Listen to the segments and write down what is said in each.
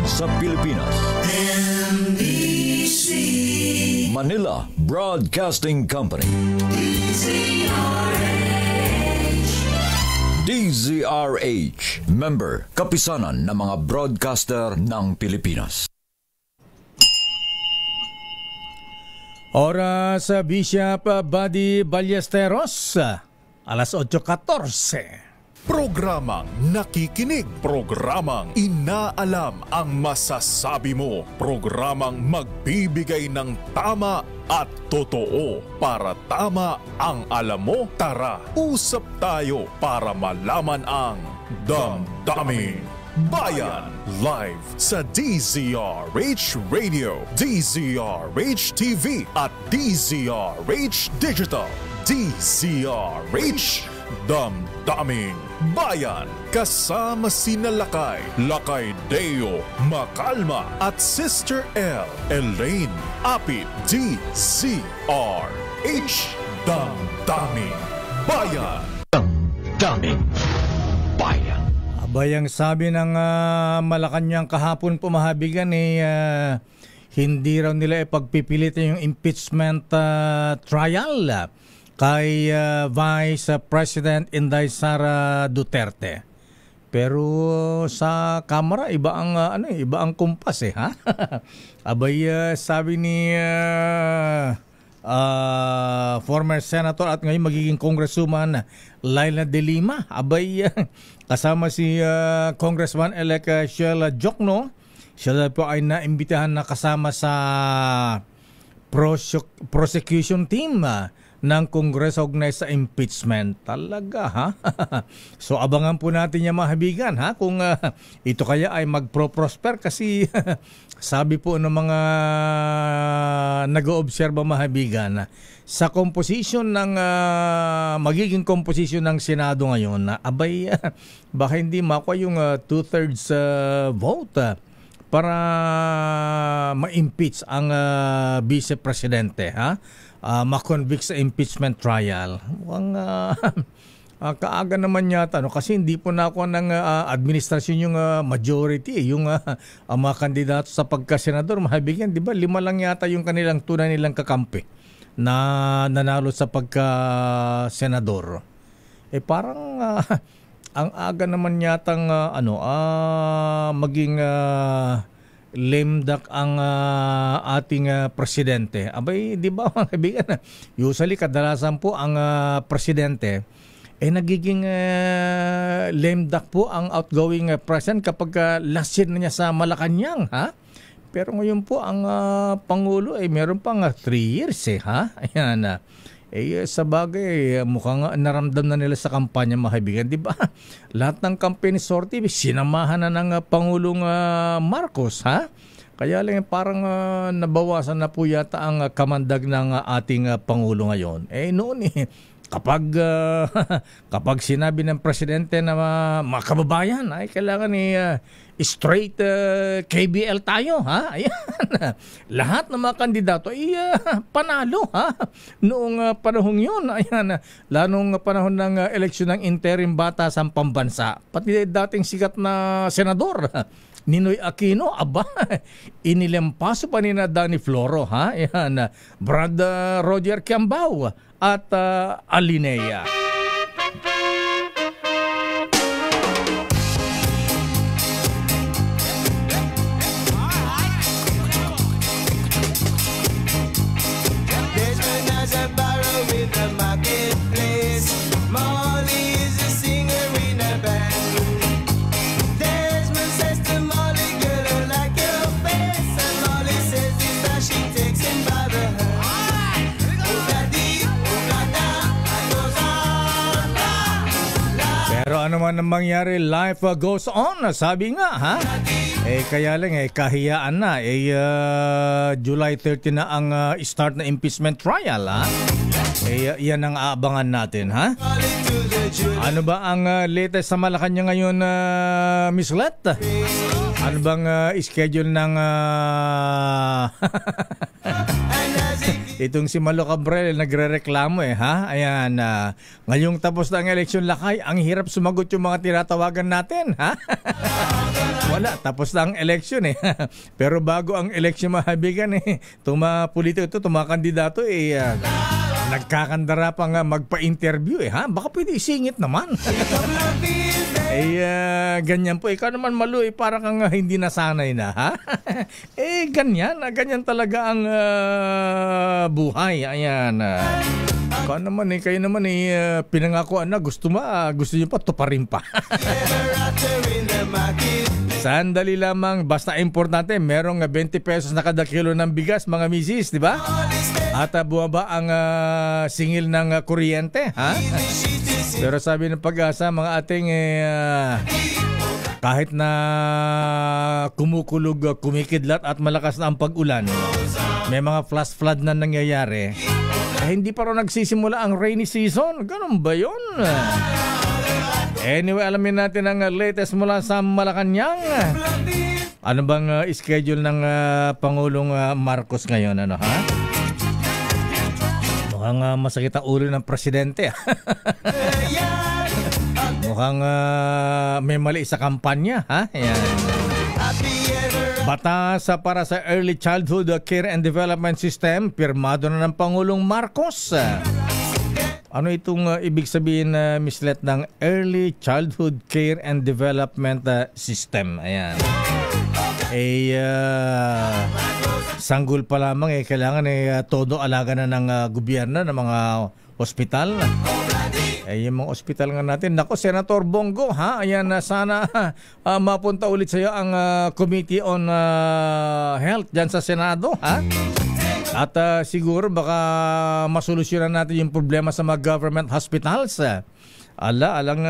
sa Pilipinas. NBC Manila Broadcasting Company. DZRH, member, kapisanan ng mga broadcaster ng Pilipinas. Oras sa Bishop Buddy Ballesteros, alas 8:14. Programang nakikinig, programang inaalam ang masasabi mo, programang magbibigay ng tama at totoo. Para tama ang alam mo, tara, usap tayo para malaman ang Damdaming Bayan. Live sa DZRH Radio, DZRH TV at DZRH Digital. DZRH Damdaming Bayan. Kasama sina Lakay Deo Macalma at Sister L. Elaine Apit. DZRH Damdaming Bayan. Damdaming Bayan. Abayang sabi ng Malacanang kahapon pumahabigan hindi raw nila ipagpipilitan yung impeachment trial kay Vice President Inday Sara Duterte. Pero sa Kamara iba ang kumpas ha. Abay sabi ni former senator at ngayon magiging congresswoman Laila De Lima, abay kasama si Congressman-elect Sheila Jokno. Siya po ay naimbitahan na kasama sa prosecution team ng Kongreso ugnay sa impeachment. Talaga ha? So abangan po natin yung mahabigan ha kung ito kaya ay magpro-prosper kasi sabi po ng mga nag-oobserba mahabigan sa composition ng magiging composition ng Senado ngayon abay baka hindi makuha yung 2/3 vote para ma-impeach ang Vice Presidente ha. Ma-convict sa impeachment trial. Mukhang kaaga naman yata kasi hindi po nakuha ng administrasyon yung majority yung mga kandidato sa pagka-senador mahabigyan, di ba? 5 lang yata yung kanilang tunay nilang kakampi na nanalo sa pagka-senador. Parang ang aga naman yatang maging lemdak ang ating presidente. Abay, di ba mga kaibigan, usually kadalasan po ang presidente nagiging lemdak po ang outgoing president kapag last year na niya sa Malacanang ha. Pero ngayon po ang Pangulo meron pang 3 years ha. Ayan sa bagay, mukhang naramdam na nila sa kampanya mga kaibigan, di ba? Lahat ng campaign sortie, sinamahan na ng Pangulong Marcos, ha? Kaya lang parang nabawasan na po yata ang kamandag ng ating Pangulo ngayon. Noon kapag sinabi ng presidente na mga kababayan, ay kailangan straight KBL tayo ha. Ayan. Lahat ng mga kandidato ay panalo ha noong panahong yun. Ayan, lanong panahon ng eleksyon ng interim batasang pambansa. Pati dating sikat na senador Ninoy Aquino, inilempaso pa ni na Danny Floro ha. Ayan, Brad Roger Kiambao at Alinea. Pero ano man ang mangyari, life goes on, sabi nga ha. Kaya lang kahiyaan na. July 30 na ang start na impeachment trial ha. Yan ang aabangan natin ha. Ano ba ang latest sa Malacanang ngayon, Miss Let? Ano bang schedule ng Itong si Malo Cabrel nagrereklamo ha. Ayan, ngayong tapos na ang eleksyon lakay, ang hirap sumagot yung mga tinatawagan natin ha. Wala, tapos na ang eleksyon Pero bago ang eleksyon mahabigan itong mga politiko ito, itong mga kandidato nagkakandara pa nga magpa-interview ha. Baka pwede isingit naman. Ganyan po. Ikaw naman Malu, para kang hindi nasanay na ha. Ganyan talaga ang buhay. Ayan. Ikaw naman kayo naman pinangakuan na gusto niyo pa tuparin pa. Sandali lamang, basta importante merong 20 pesos na kada kilo ng bigas mga misis, di ba? At buwaba ang singil ng kuryente ha. Pero sabi ng Pag-asa, mga ating kahit na kumukulog, kumikidlat at malakas na ang pag-ulan, may mga flash flood na nangyayari, hindi pa rin nagsisimula ang rainy season. Ganun ba yun? Anyway, alamin natin ang latest mula sa Malacanang. Ano bang schedule ng Pangulong Marcos ngayon? Ano ha? Mukhang masakit ang ulo ng presidente. Mukhang may mali sa kampanya ha? Ayan. Batas para sa Early Childhood Care and Development System pirmado na ng Pangulong Marcos. Ano itong ibig sabihin na mislet ng Early Childhood Care and Development System? Ayan. Sanggol pa lamang kailangan todo alaga na ng gobyerno ng mga ospital. Yung mga ospital nga natin. Nako, Senator Bongo ha. Ayan, sana mapunta ulit sa iyo ang Committee on Health dyan sa Senado ha. At siguro baka masolusyonan natin yung problema sa mga government hospitals. Alang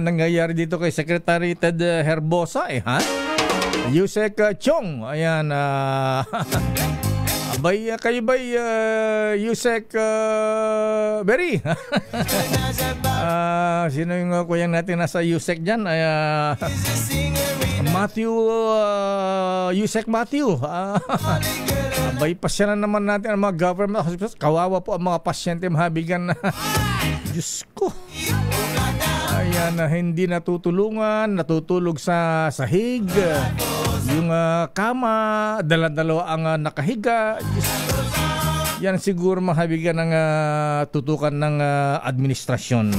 nangyayari dito kay Secretary Ted Herbosa ha. Yusek Chong, ayan. Abay, kayo ba Yusek Berry? Sino yung kuyang natin nasa Yusek dyan? Matthew, Yusek Matthew. Abay, pasyanan naman natin ang mga government hospitals. Kawawa po ang mga pasyente mahabigan na. Diyos ko. Ayan, hindi natutulungan, natutulog sa sahig. Yung kama, dala-dalawa ang nakahiga. Yan siguro mahabigan ng tutukan ng administrasyon.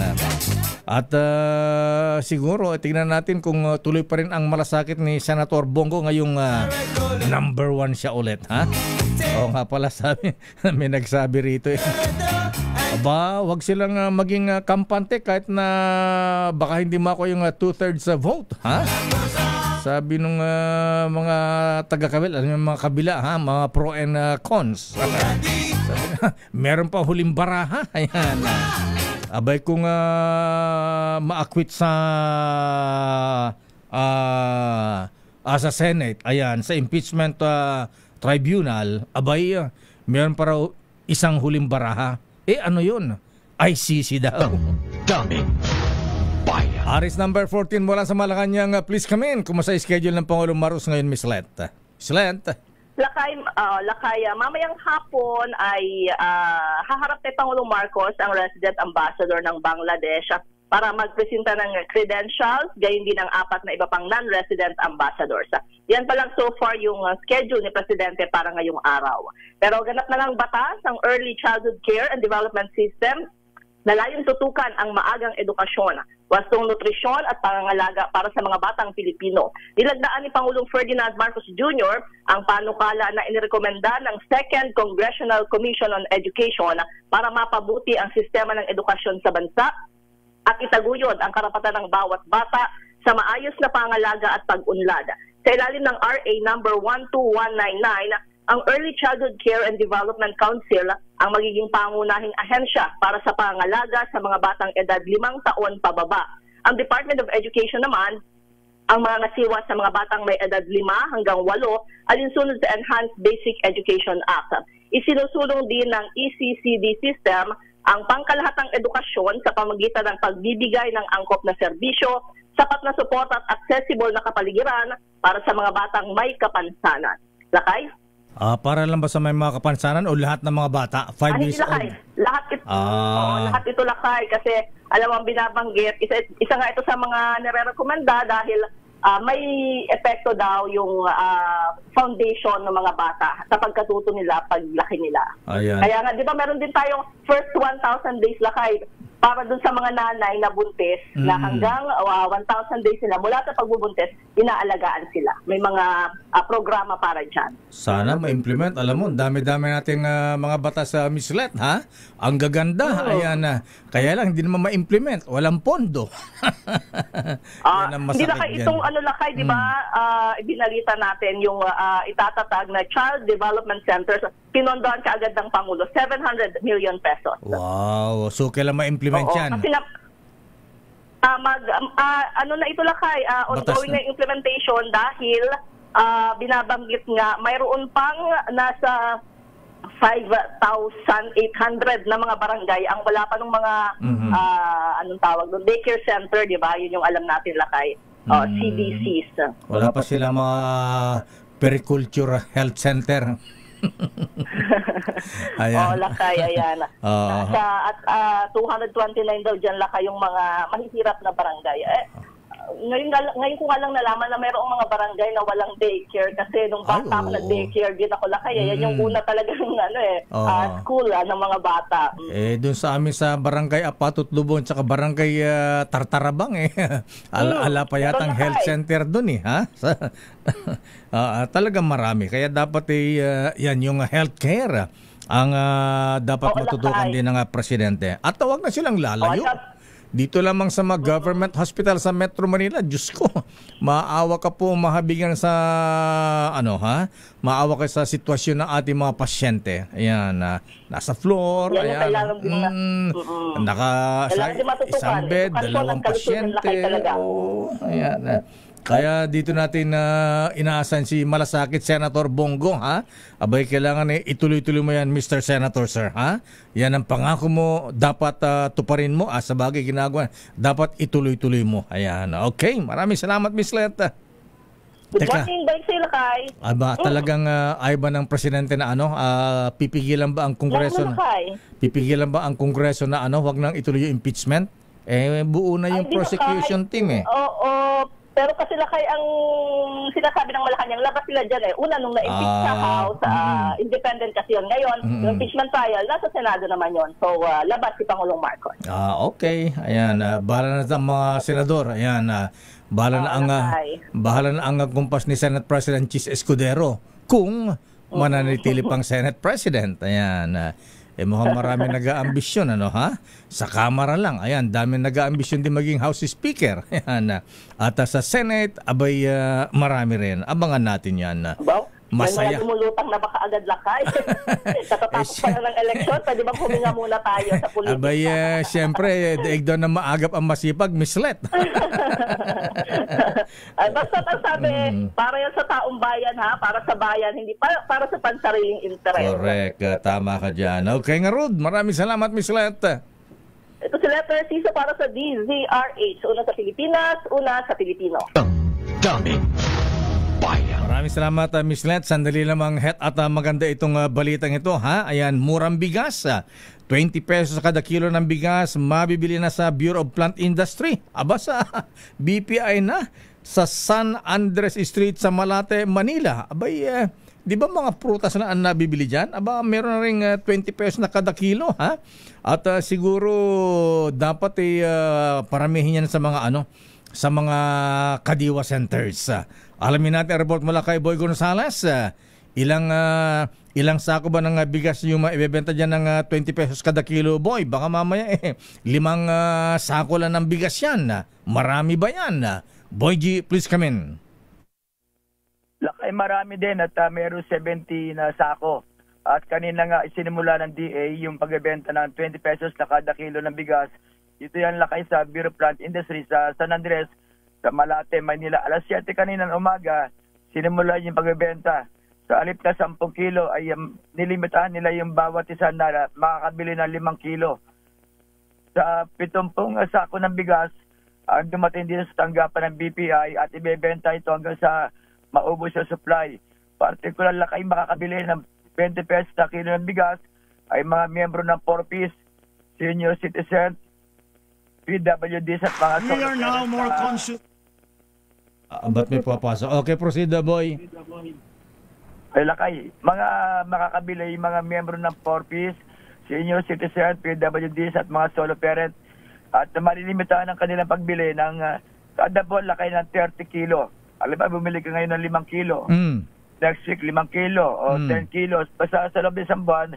At siguro tingnan natin kung tuloy pa rin ang malasakit ni Senator Bongo ngayong number 1 siya ulit ha. Oo nga pala, may nagsabi rito Aba, wag silang maging kampante kahit na baka hindi mako yung 2/3 vote ha. Sabi nung mga taga-kabila, mga kabila ha, mga pro and cons. Sabi meron pa huling baraha. Ayan. Abay kung ma-acquit sa Senate, ayan, sa impeachment tribunal, abay meron pa raw isang huling baraha. Ano yun? ICC daw. Daming bayan. Aris number 14 mula sa Malacanang. Please come in. Kumusta schedule ng Pangulong Marcos ngayon, Miss Lent? Lakay, mamayang hapon ay haharap kay Pangulong Marcos ang resident ambassador ng Bangladesh para magpresenta ng credentials, gayon din ang 4 na iba pang non-resident ambassadors. Yan pa lang so far yung schedule ni Presidente para ngayong araw. Pero ganap na lang batas ang Early Childhood Care and Development System na layong tutukan ang maagang edukasyon, wastong nutrisyon at pangangalaga para sa mga batang Pilipino. Nilagdaan ni Pangulong Ferdinand Marcos Jr. ang panukala na inirekomenda ng Second Congressional Commission on Education para mapabuti ang sistema ng edukasyon sa bansa at itaguyod ang karapatan ng bawat bata sa maayos na pangalaga at pag-unlad. Sa ilalim ng RA number 12199, ang Early Childhood Care and Development Council ang magiging pangunahing ahensya para sa pangalaga sa mga batang edad 5 taon pababa. Ang Department of Education naman ang mga ngasiwa sa mga batang may edad 5 hanggang 8 alinsunod sa Enhanced Basic Education Act. Isinusulong din ng ECCD system ang pangkalahatang edukasyon sa pamamagitan ng pagbibigay ng angkop na serbisyo, sapat na suporta at accessible na kapaligiran para sa mga batang may kapansanan. Lakay? Para lang ba sa may mga kapansanan o lahat ng mga bata? 5 Hindi years lakay. old? Lahat ito, oo, lahat ito lakay kasi alam mo ang binabanggit, isa nga ito sa mga nire-recommenda dahil may epekto daw yung foundation ng mga bata sa pagkatuto nila paglaki nila. Ayan. Kaya nga, di ba meron din tayong first 1,000 days lakay para dun sa mga nanay na buntis na hanggang 1,000 days sila mula sa pagbubuntis, inaalagaan sila. May mga programa para dyan. Sana ma-implement. Alam mo, dami-dami nating mga batas sa Mislet, ha? Ang gaganda. Ayan na. Kaya lang, hindi naman ma-implement. Walang pondo. Yan ang Hindi masakit lakay yan. itong ano lakay, di ba? Ibinalita natin yung itatatag na Child Development Centers. Pinondohan kaagad ng Pangulo, 700 million pesos. Wow. So, kailan ma-implement yan? Kasi ano na ito lakay, ongoing na implementation dahil binabanggit nga mayroon pang nasa 5,800 na mga barangay ang wala pa ng mga anong tawag doon, daycare center, di ba? Yun yung alam natin lakay. CDCs. Wala pa sila mga periculture health center. Ayan. Lakay, ayan. Nasa 229 daw dyan lakay yung mga mahihirap na barangay. Ngayon ko nga lang nalaman na mayroong mga barangay na walang daycare kasi nung bata ako nag-daycare din ako lakay. Yan yung una talagang school ng mga bata. Doon sa amin sa barangay Apatut Lubon tsaka barangay Tartarabang ala pa yatang health center doon ha? Talagang marami. Kaya dapat yan yung healthcare ang dapat matutukan din ng presidente. At tawag na silang lalayo. Dito lamang sa mga government hospital sa Metro Manila, Diyos ko, maawa ka po mahabigan sa maawa ka sa sitwasyon ng ating mga pasyente. Ayan, nasa floor, ayan, isang bed, dalawang pasyente. Ayan, kaya dito natin inaasahan si Malasakit Senator Bongo, ha? Abay, kailangan ituloy-tuloy mo yan, Mr. Senator, sir, ha? Yan ang pangako mo, dapat tuparin mo. Sa bagay ginagawa, dapat ituloy-tuloy mo. Ayan, okay. Maraming salamat, Miss Let. Good morning, balik sa'yo, Lakay. Talagang ayaw ba ng presidente na pipigilan ba ang Kongreso pipigilan ba ang Kongreso na wag nang ituloy yung impeachment? Buo na yung prosecution team Oo. Pero kasi lakay ang sinasabi ng Malacanang, labas sila dyan Una, nung na-impeach sa House, independent kasi yun. Ngayon, yung impeachment trial, nasa Senado naman yun. So, labas si Pangulong Marcos. Okay. Ayan, bahala na ang mga senador. Ayan, bahala na ang kumpas ni Senate President Chis Escudero kung mananitili pang Senate President. Ayan, mukhang marami nag-aambisyon, Sa Kamara lang, ayan, dami nag-aambisyon din maging House Speaker. Ayan, at sa Senate, abay, marami rin. Abangan natin yan. Masaya. May mga lumulutang na baka agad lakay. Katatapos pa na ng eleksyon, pwede bang huminga muna tayo sa politika? Abay, siyempre, daig doon na maagap ang masipag, mislet. Basta ang sabi, para yan sa taong bayan, para sa bayan, hindi para sa pansariling interest. Correct. Tama ka dyan. Okay nga, Rod. Maraming salamat, mislet. Ito si Letter C para sa DZRH. Una sa Pilipinas, una sa Pilipino. Daming bayan. Maraming salamat, Miss Let. Sandali lamang at maganda itong balitang ito, ha? Ayan, murang bigas. 20 pesos kada kilo ng bigas, mabibili na sa Bureau of Plant Industry. Aba, sa BPI na, sa San Andres Street sa Malate, Manila. Abay, di ba mga prutas na ang nabibili dyan? Aba, meron na rin 20 pesos na kada kilo, ha? At siguro dapat paramihin yan sa mga sa mga kadiwa centers. Alamin natin, report mula kay Boy Gonzales. Ilang sako ba ng bigas yung maibebenta dyan ng 20 pesos kada kilo, Boy? Baka mamaya 5 sako lang ng bigas yan. Marami ba yan? Boy G, please come in. Lakay, marami din at meron 70 na sako. At kanina nga isinimula ng DA yung pagbebenta ng 20 pesos na kada kilo ng bigas. Ito yan lakay sa Bureau of Plant Industry sa San Andres, sa Malate, Manila. Alas 7 kanina ng umaga, sinimula yung pagbebenta. Sa alip na 10 kilo ay nilimitahan nila yung bawat isa na makakabili ng 5 kilo. Sa 70 sako ng bigas, ang dumating din sa tanggapan ng BPI at ibebenta ito hanggang sa maubos sa supply. particular lakay makakabili ng 20 pesos na kilo ng bigas ay mga miyembro ng 4Ps, senior citizen, PWDs at mga We are now more conscious. Ba't may papasok? Okay, proceed, boy. ay lakay. Mga makakabili yung mga miyembro ng 4Ps, senior citizen, PWDs at mga solo parent at malilimitahan ang kanilang pagbili ng kada buwan lakay ng 30 kilo. Alam ba, bumili ka ngayon ng 5 kilo. Next week, 5 kilo o 10 kilos. Basta sa loob ng isang buwan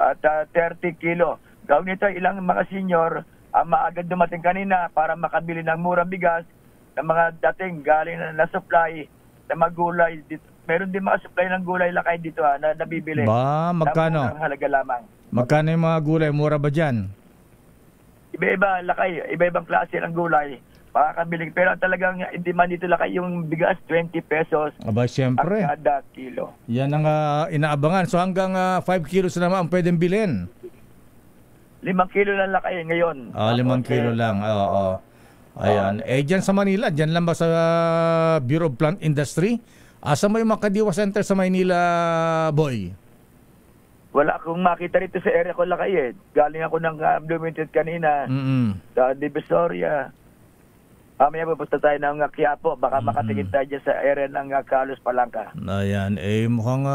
at 30 kilo. Gawin nito, ilang mga senior maagad dumating kanina para makabili ng murang bigas ng mga dating galing na supply na magulay. Meron din mga supply ng gulay lakay dito na nabibili. Ba, magkano? Ang halaga lamang. Magkano yung mga gulay? Mura ba dyan? Iba-iba lakay, iba-ibang klase ng gulay. Makakabili. Pero talagang demand dito lakay yung bigas, 20 pesos Aba, siyempre. ang kada kilo. Yan ang inaabangan. So hanggang 5 kilos naman ang pwedeng bilhin. 5 kilo lang lakay ngayon. 5 kilo lang. Oo. Ayan. Dyan sa Manila, dyan lang ba sa Bureau of Plant Industry? Asa mo yung Makadiwa Center sa Maynila, boy? Wala akong makita rito sa area ko lakay eh. Galing ako ng Bloomington kanina sa Divisoria. Mamaya pupunta tayo ng Quiapo. Baka makatingin tayo dyan sa area ng Carlos Palanca. Ayan. Mukhang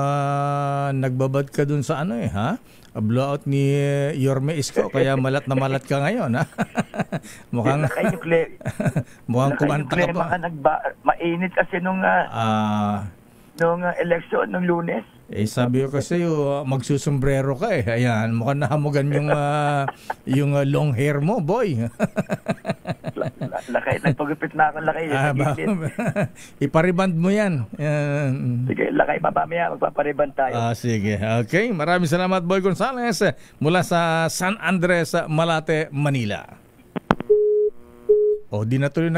nagbabad ka dun sa ano ha? Blowout ni Yorme Isko. Kaya malat na malat ka ngayon, ha? Mukhang mukhang kumanta ka pa. Mainit kasi nung election, nung Lunes. Sabi ko kasi magsusombrero ka eh. Ayan, mukhang nahamugan yung long hair mo, boy. Lakay, nagpagupit na ako lakay. Ipariband mo yan. Sige, lakay, mamaya magpapariband tayo. Sige, okay. Maraming salamat, Boy Gonzales, mula sa San Andres, Malate, Manila. Di na tuloy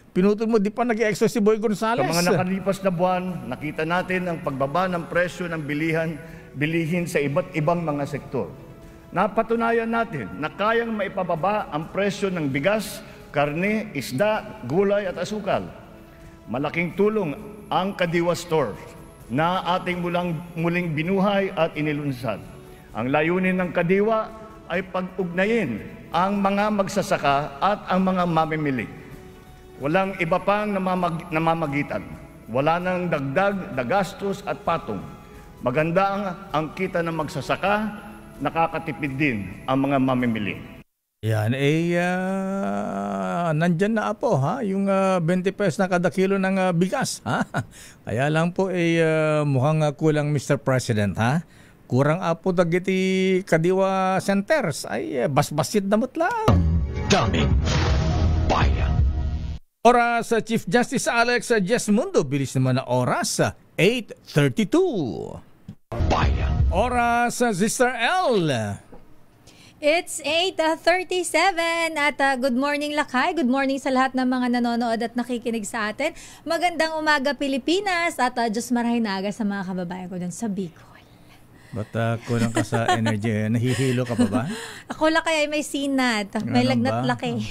pinutol mo, di pa nag-exo si Boy Gonzales. Sa mga nakalipas na buwan, nakita natin ang pagbaba ng presyo ng bilihin sa iba't ibang mga sektor. Napatunayan natin na kayang maipababa ang presyo ng bigas, karne, isda, gulay at asukal. Malaking tulong ang Kadiwa Store na ating muling binuhay at inilunsad. Ang layunin ng Kadiwa ay pag-ugnayin ang mga magsasaka at ang mga mamimili. Walang iba pang namamagitan. Wala nang dagdag na gastos at patong. Maganda ang kita ng magsasaka, nakakatipid din ang mga mamimili. Yan, nandyan na po ha, yung 20 pesos na kada kilo ng bigas. Ha? Kaya lang po mukhang kulang Mr. President ha. Kurang apo dagiti Kadiwa Centers ay basbasit damot lang. Daming bayan. Oras Chief Justice Alex Jesmundo, bilis naman na oras 8:32. Bayan. Oras Sister L. It's 8:37 at good morning Lakay. Good morning sa lahat ng mga nanonood at nakikinig sa atin. Magandang umaga Pilipinas at Diyos marahinaga sa mga kababayan ko dun sa Bicol. Ba't kulang ka sa energy? Nahihilo ka pa ba? Ako Lakay ay may sinat. May Ganon lagnat ba? laki.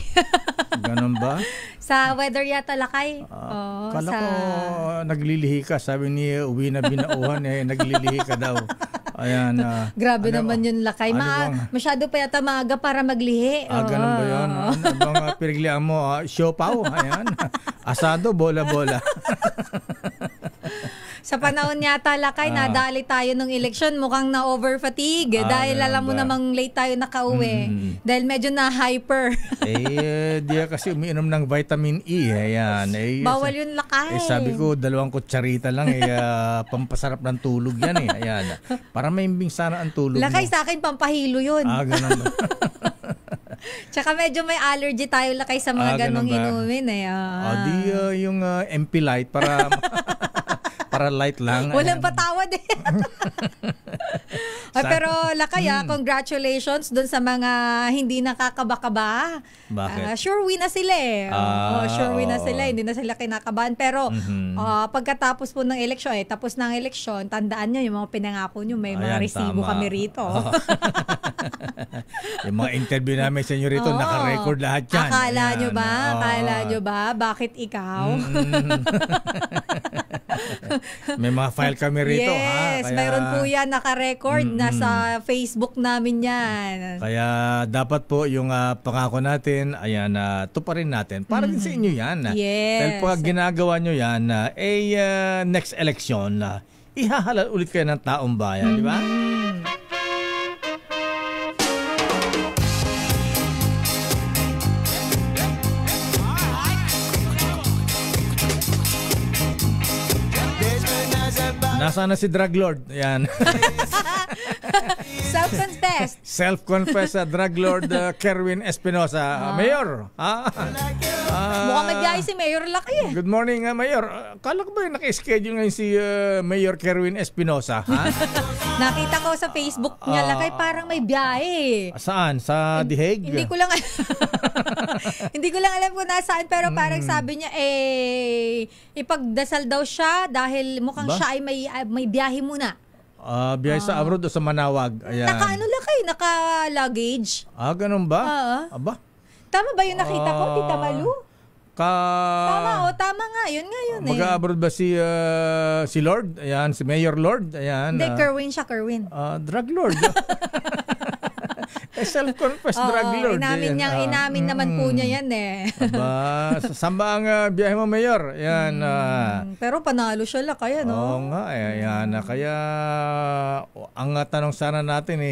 Ganon ba? Sa weather yata Lakay. Kala ko naglilihi ka. Sabi ni Uwina Binauhan naglilihi ka daw. Ayan. Grabe naman yun Lakay. Masyado pa yata maaga para maglihi. Ganun ba yun? Ano bang piriglian mo? Siopaw? Ayan. Asado, bola-bola. Sa panahon yata Lakay, nadali tayo ng eleksyon, mukhang na-over fatigue dahil alam mo namang late tayo nakauwi. Dahil medyo na-hyper. Di kasi umiinom ng vitamin E. Ayan. Bawal yun Lakay. Sabi ko, 2 kutsarita lang. Pampasarap ng tulog yan. Ayan. Para maimbing sana ang tulog Lakay mo. sa akin, pampahilo yun. Ganun ba? Tsaka medyo may allergy tayo Lakay sa mga ganong inumin. Yung MP Light para... para light lang. Walang patawad eh. Pero Lakay, congratulations dun sa mga hindi nakakaba-kaba. Bakit? Sure win na sila eh. Sure win na sila. Hindi na sila kinakabahan. Pero pagkatapos po ng eleksyon, tapos ng eleksyon, tandaan nyo yung mga pinangako nyo. May mga resibo kami rito. Yung mga interview namin sa inyo rito, naka-record lahat yan. Akala nyo ba? Bakit ikaw? May mga file kami rito. Yes, mayroon po yan naka-record. Nasa Facebook namin yan. Kaya dapat po yung pangako natin, ayan, tuparin natin. Para din sa inyo yan. Yes. Dahil pag ginagawa nyo yan, next election, ihahalal ulit kayo ng taong bayan, di ba? Nasaan na si Drug Lord? Ayan. Self-confessed. Self-confessed Drug Lord Kerwin Espinosa. Mayor, Mukhang magbiyahe si Mayor Lakay Good morning, Mayor. Kala ko ba naka-schedule ngayon si Mayor Kerwin Espinosa? Nakita ko sa Facebook niya Lakay, parang may biyahe. Saan? Sa The Hague? Hindi ko lang hindi ko lang alam kung nasaan, pero parang sabi niya ipagdasal daw siya dahil mukhang siya ay may biyahe muna. Biyahe sa abroad o sa Manawag? Ayan. Naka-ano Lakay? Naka-luggage? Ganun ba? Aba? Tama ba yung nakita ko, Tita Malu? Tama nga. Yun Mag-abroad ba si Lord? Ayan, si Mayor Lord? Ayan. Hindi, Kerwin siya, Kerwin. Drug Lord. Self-confessed drug lord. Inamin naman po niya yan Aba, saan ba ang biyahe mo, Mayor? Ayan. Pero panalo siya Lakay, no? Oo nga, ayan. Kaya ang tanong sana natin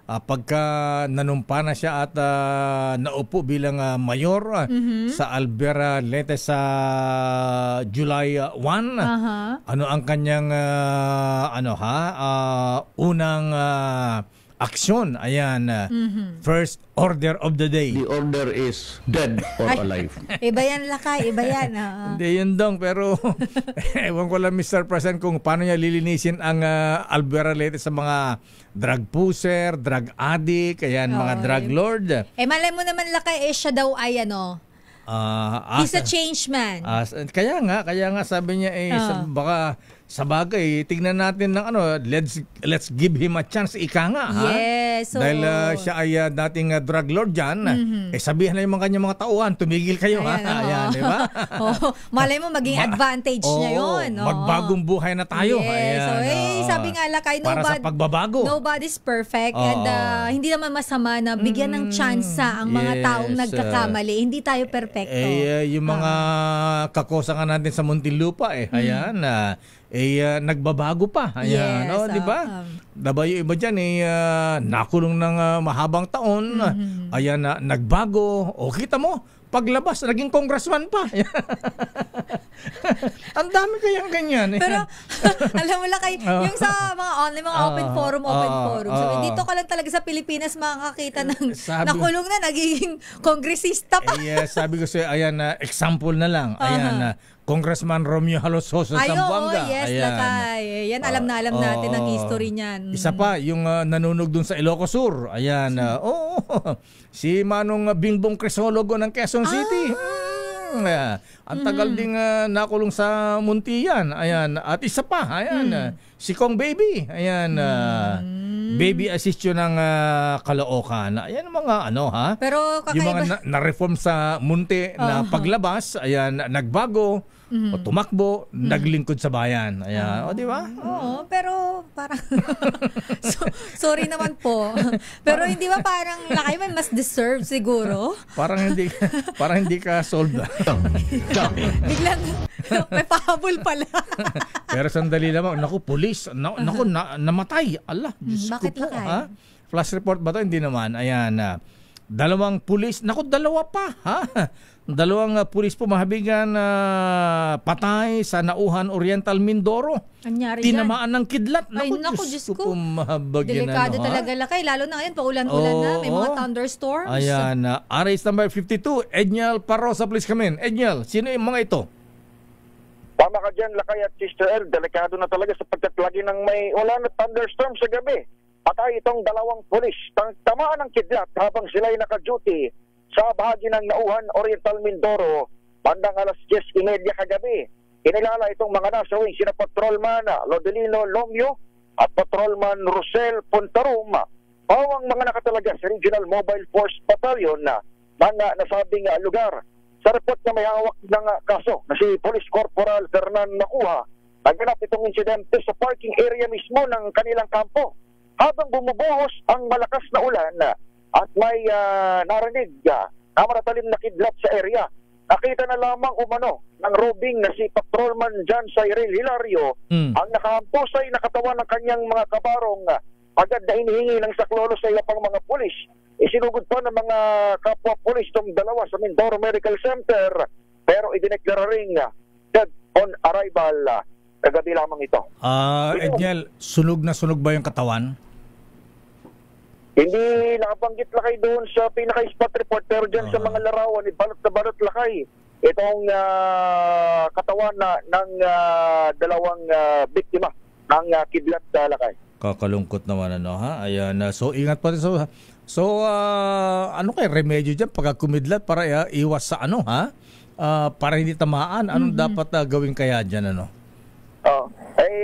pagka nanumpa na siya at naupo bilang mayor sa Albera Leyte sa July 1, ano ang kanyang unang aksyon? Ayan. First order of the day. The order is dead or alive. Iba yan Lakay, iba yan. Hindi yun dong, pero ewan ko lang Mr. President kung paano niya lilinisin ang Albera Leyte sa mga drug pusher, drug addict, ayan, mga drug lord. Malay mo naman Lakay, siya daw ay he's a change man. Kaya nga sabi niya baka sa bagay, tignan natin ng let's give him a chance, ika nga. Yes. Dahil siya ay dating drug lord dyan, sabihan na yung kanyang mga tauhan, tumigil kayo. Ayan, di ba? Malay mo, maging advantage niya yun. Magbagong buhay na tayo. Yes. Ayan, sabi nga Lakay, para sa pagbabago. Nobody's perfect. And hindi naman masama na bigyan ng tsansa ang mga taong nagkakamali. Hindi tayo perfecto. Yung mga kakosa nga natin sa Muntinlupa, ayan, nagbabago pa. Ayan, yes, di ba? Diba yung iba dyan, nakulong ng mahabang taon. Ayan, nagbago. O, kita mo, paglabas, naging congressman pa. Ang dami kayang ganyan. Pero, alam mo Lakay, yung sa mga online, mga open forum. So, dito ka lang talaga sa Pilipinas makakita ng nakulong na, naging kongresista pa. Sabi ko sa'yo, ayan, example na lang. Ayan, Congressman Romeo Halososo sa Zamboanga. Yes, Lakay. Yan, alam natin ang history niyan. Isa pa, yung nanunog dun sa Ilocos Sur. Ayan, si Manong Bingbong Crisologo ng Quezon City. Ang tagal ding nakulong sa Muntian. Ayan, at isa pa, ayan, si Kong Baby. Ayan, baby assist yun ng Caloocan. Ayan mga Pero kakaiba. Yung mga na-reform sa Munti na paglabas, ayan, nagbago, o tumakbo, naglingkod sa bayan. Ayan, di ba? Oo, pero parang sorry naman po. Pero hindi ba parang Lakay man mas deserve siguro? Parang hindi ka solved. Biglang may pahabol pala. Pero sandali lamang, naku, pulis, namatay. Allah, Diyos Bakit ko po. Lakay? Flash report ba to? Hindi naman. Ayan, dalawang pulis, naku, dalawa pa. Dalawang pulis po mahabigan patay sa Nauhan Oriental, Mindoro. Anyari Tinamaan ng kidlat. Naku, Diyos ko. Delikado talaga Lakay. Lalo na ngayon, paulan-ulan na. May mga thunderstorms. Ayan, RS number 52, Edniel Parosa, please come in. Edniel, sino yung mga ito? Tama ka dyan, Lakay at Sister L. Delikado na talaga sapagkat lagi nang wala na thunderstorm sa gabi. Patay itong dalawang pulis. Tamaan ng kidlat habang sila'y naka-duty sa bahagi ng Nauhan Oriental, Mindoro, bandang alas 10:30 kagabi. Kinilala itong mga nasawing sina Patrolman Lodelino Lomio at Patrolman Rosel Pontarum. Pawang mga nakatalaga sa Regional Mobile Force Battalion ng nasabing lugar. Sa report na may hawak ng kaso na si Police Corporal Fernan Nakuha, naganap itong insidente sa parking area mismo ng kanilang kampo. Habang bumubuhos ang malakas na ulan at may narinig na maratalim na kidlat sa area, nakita na lamang umano ng roving na si Patrolman John Cyril Hilario ang nakahampusay na katawan ng kanyang mga kabarong agad na hinihingi ng saklolo sa iba pang mga pulis. Isinugod pa ng mga kapwa pulis itong dalawa sa Mindoro Medical Center, pero idineklara ring dead on arrival kagabi lamang ito. Edniel, sunog na sunog ba yung katawan? Hindi nakabanggit lakay doon sa pinaka-spot report, pero dyan sa mga larawan, balot na balot lakay itong katawan ng dalawang biktima ng kidlat lakay. Kakalungkot naman ha. Ayan, so ingat pa rin. So ano kay remedyo diyan pag kumidlat para iwas sa para hindi tamaan? Anong dapat gawin kaya diyan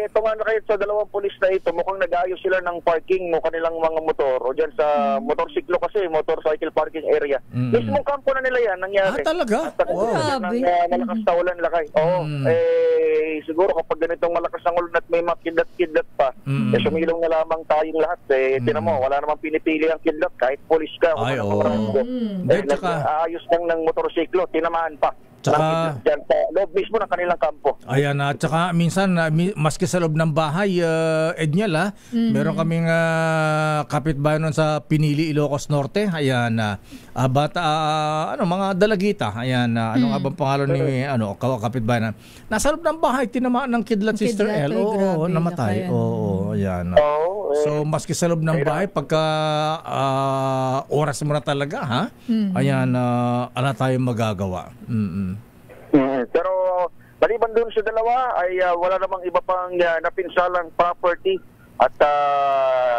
Ito nga na kayo sa dalawang pulis na ito, mukhang nag-aayos sila ng parking mo kanilang mga motor o dyan sa motorsiklo kasi, motorcycle parking area. Mismong kampo na nila yan nangyari. Talaga? At malakas na ulan lakay. Siguro kapag ganitong malakas ang ulan at may makidlat-kidlat pa, sumilong na lamang tayong lahat. Tinan mo, wala namang pinipili ang kidlat kahit pulis ka. Ayos lang ng motorsiklo, tinamaan pa. Tsaka dyan sa loob mismo ng kanilang kampo. Ayan, tsaka minsan maski sa loob ng bahay, Edniel meron kaming kapitbahay nun sa Pinili, Ilocos Norte. Ayan, mga dalagita. Ayan, ano nga bang pangalan ni kapitbahay na nasa loob ng bahay, tinamaan ng kidlat, Sister El. Oo, namatay. Oo, ayan. So maski sa loob ng bahay, pagka oras mo na talaga, ayan, ano tayo magagawa. Pero maliban doon sa dalawa ay wala namang iba pang napinsalang property at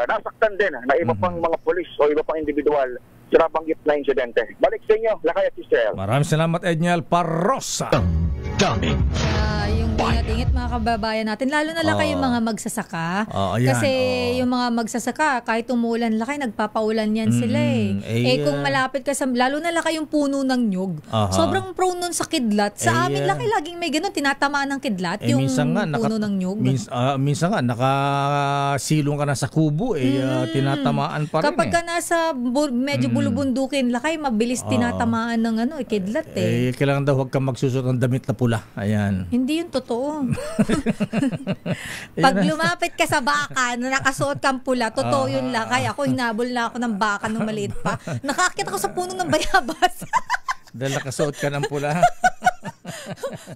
nasaktan din na iba pang mga pulis o iba pang individual sa nabanggit na insidente. Balik sa inyo, Lakay at Israel. Maraming salamat, Edniel Parrosa. Daming yung ingat-ingat mga kababayan natin, lalo na lang yung mga magsasaka. Kasi yung mga magsasaka, kahit umulan lakay, nagpapaulan yan sila kung malapit ka sa, lalo na lakay yung puno ng nyug, sobrang prone nun sa kidlat. Sa amin lakay, laging may ganun, tinatamaan ng kidlat, yung puno ng nyug. Minsan nga, nakasilong ka na sa kubo, tinatamaan pa rin. Kapag ka nasa medyo bulubundukin lakay, mabilis tinatamaan ng kidlat kailangan daw huwag kang magsusot ng damit na pula. Ayan. Hindi yun totoo. Pag lumapit ka sa baka na nakasuot kang pula, totoo yun lakay. Ako, hinabol na ako ng baka nung maliit pa. Nakakit ako sa puno ng bayabas. Dahil nakasuot ka ng pula.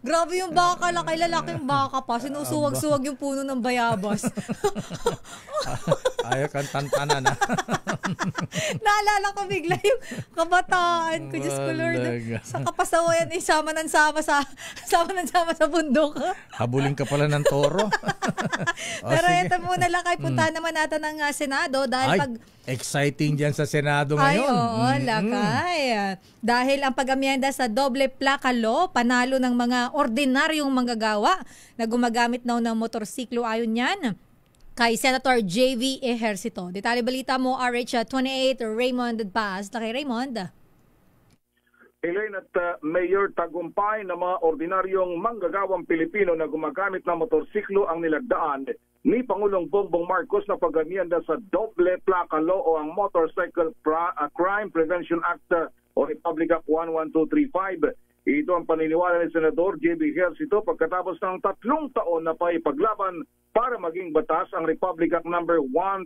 Grabe yung baka lakay, lalaki yung baka pa. Sinusuwag-suwag yung puno ng bayabas. Ayaw kang tantanan Naalala ko bigla yung kabataan ko. Diyos ko Lord. Sa kapasawayan, sama ng sama sa bundok. Habulin ka pala ng toro. Pero ito muna lakay, punta naman natin ng Senado dahil exciting dyan sa Senado ngayon. Lakay. Dahil ang pag-amyenda sa doble plaka law, panalo ng mga ordinaryong manggagawa na gumagamit ng motorsiklo ayon yan kay Senator J.V. Ejercito. Detalye balita mo, RH28, Raymond Paz. Kay Raymond. Elaine at Mayor tagumpay na mga ordinaryong manggagawang Pilipino na gumagamit ng motorsiklo ang nilagdaan ni Pangulong Bongbong Marcos na pag-amyenda sa doble plaka law o ang Motorcycle Crime Prevention Act o Republic Act 11235. Ito ang paniniwala ni Senador J.B. Ejercito pagkatapos ng 3 taon na paipaglaban para maging batas ang Republic Act number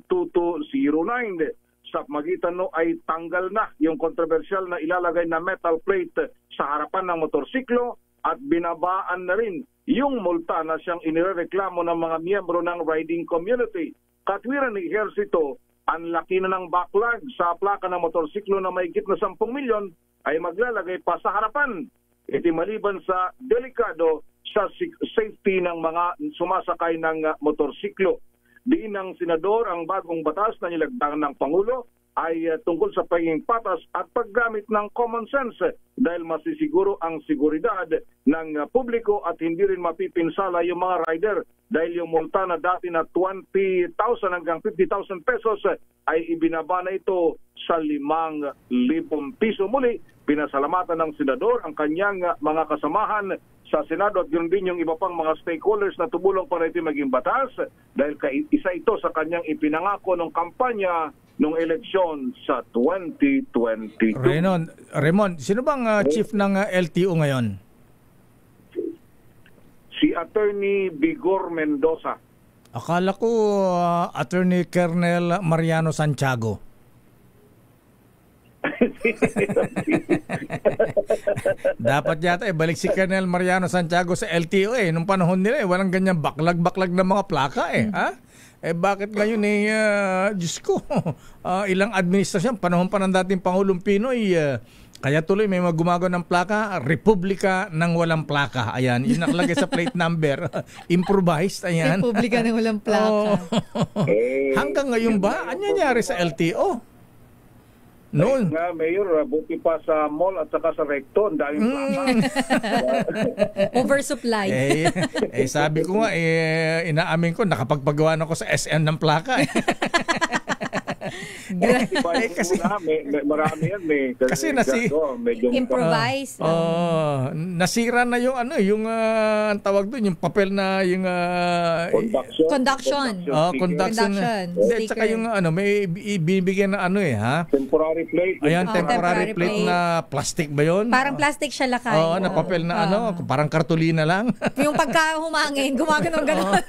12209. Sa magitan ay tanggal na yung kontrobersyal na ilalagay na metal plate sa harapan ng motorsiklo at binabaan na rin yung multa na siyang inireklamo ng mga miyembro ng riding community. Katwiran ni Ejercito, ang laki na ng backlog sa plaka ng motorsiklo na may higit na 10 milyon ay maglalagay pa sa harapan. Iti maliban sa delikado sa safety ng mga sumasakay ng motorsiklo. Diin ng senador ang bagong batas na nilagdaan ng Pangulo ay tungkol sa pagiging patas at paggamit ng common sense dahil masisiguro ang seguridad ng publiko at hindi rin mapipinsala yung mga rider dahil yung multa na dati na 20,000 hanggang 50,000 pesos ay ibinaba na ito sa 5,000 piso. Muli, pinasalamatan ng senador ang kanyang mga kasamahan sa Senado at ganoon din yung iba pang mga stakeholders na tumulong para ito maging batas dahil isa ito sa kanyang ipinangako ng kampanya nung eleksyon sa 2022. Raymond, sino bang chief ng LTO ngayon? Si Attorney Vigor Mendoza. Akala ko Attorney Colonel Mariano Santiago. Dapat yata balik si Colonel Mariano Santiago sa LTO nung panahon nila walang ganyan baklag na mga plaka ha? Bakit ngayon Diyos ko, ilang administrasyon, panahon pa ng dating Pangulong Pinoy, kaya tuloy may mga gumagawa ng plaka, Republika ng walang plaka. Ayan, yun nakalagay sa plate number. Improvised, ayan. Republika ng walang plaka. Hanggang ngayon ba? Ano nangyari sa LTO? Noon. Nga, Mayor, buti pa sa mall at saka sa recto, ang daming plaka. Oversupply. Sabi ko nga, inaamin ko, nakapagpagawa na ko sa SM ng plaka. Kasi marami yan kasi improvise. Nasira na yung ang tawag doon, yung papel na yung conduction. Conduction. Saka yung may ibibigyan na temporary plate. Ayan, temporary plate na plastic ba yun? Parang plastic siya lakay. Na papel na parang kartulina lang. Yung pagka humangin, gumagano gano'n.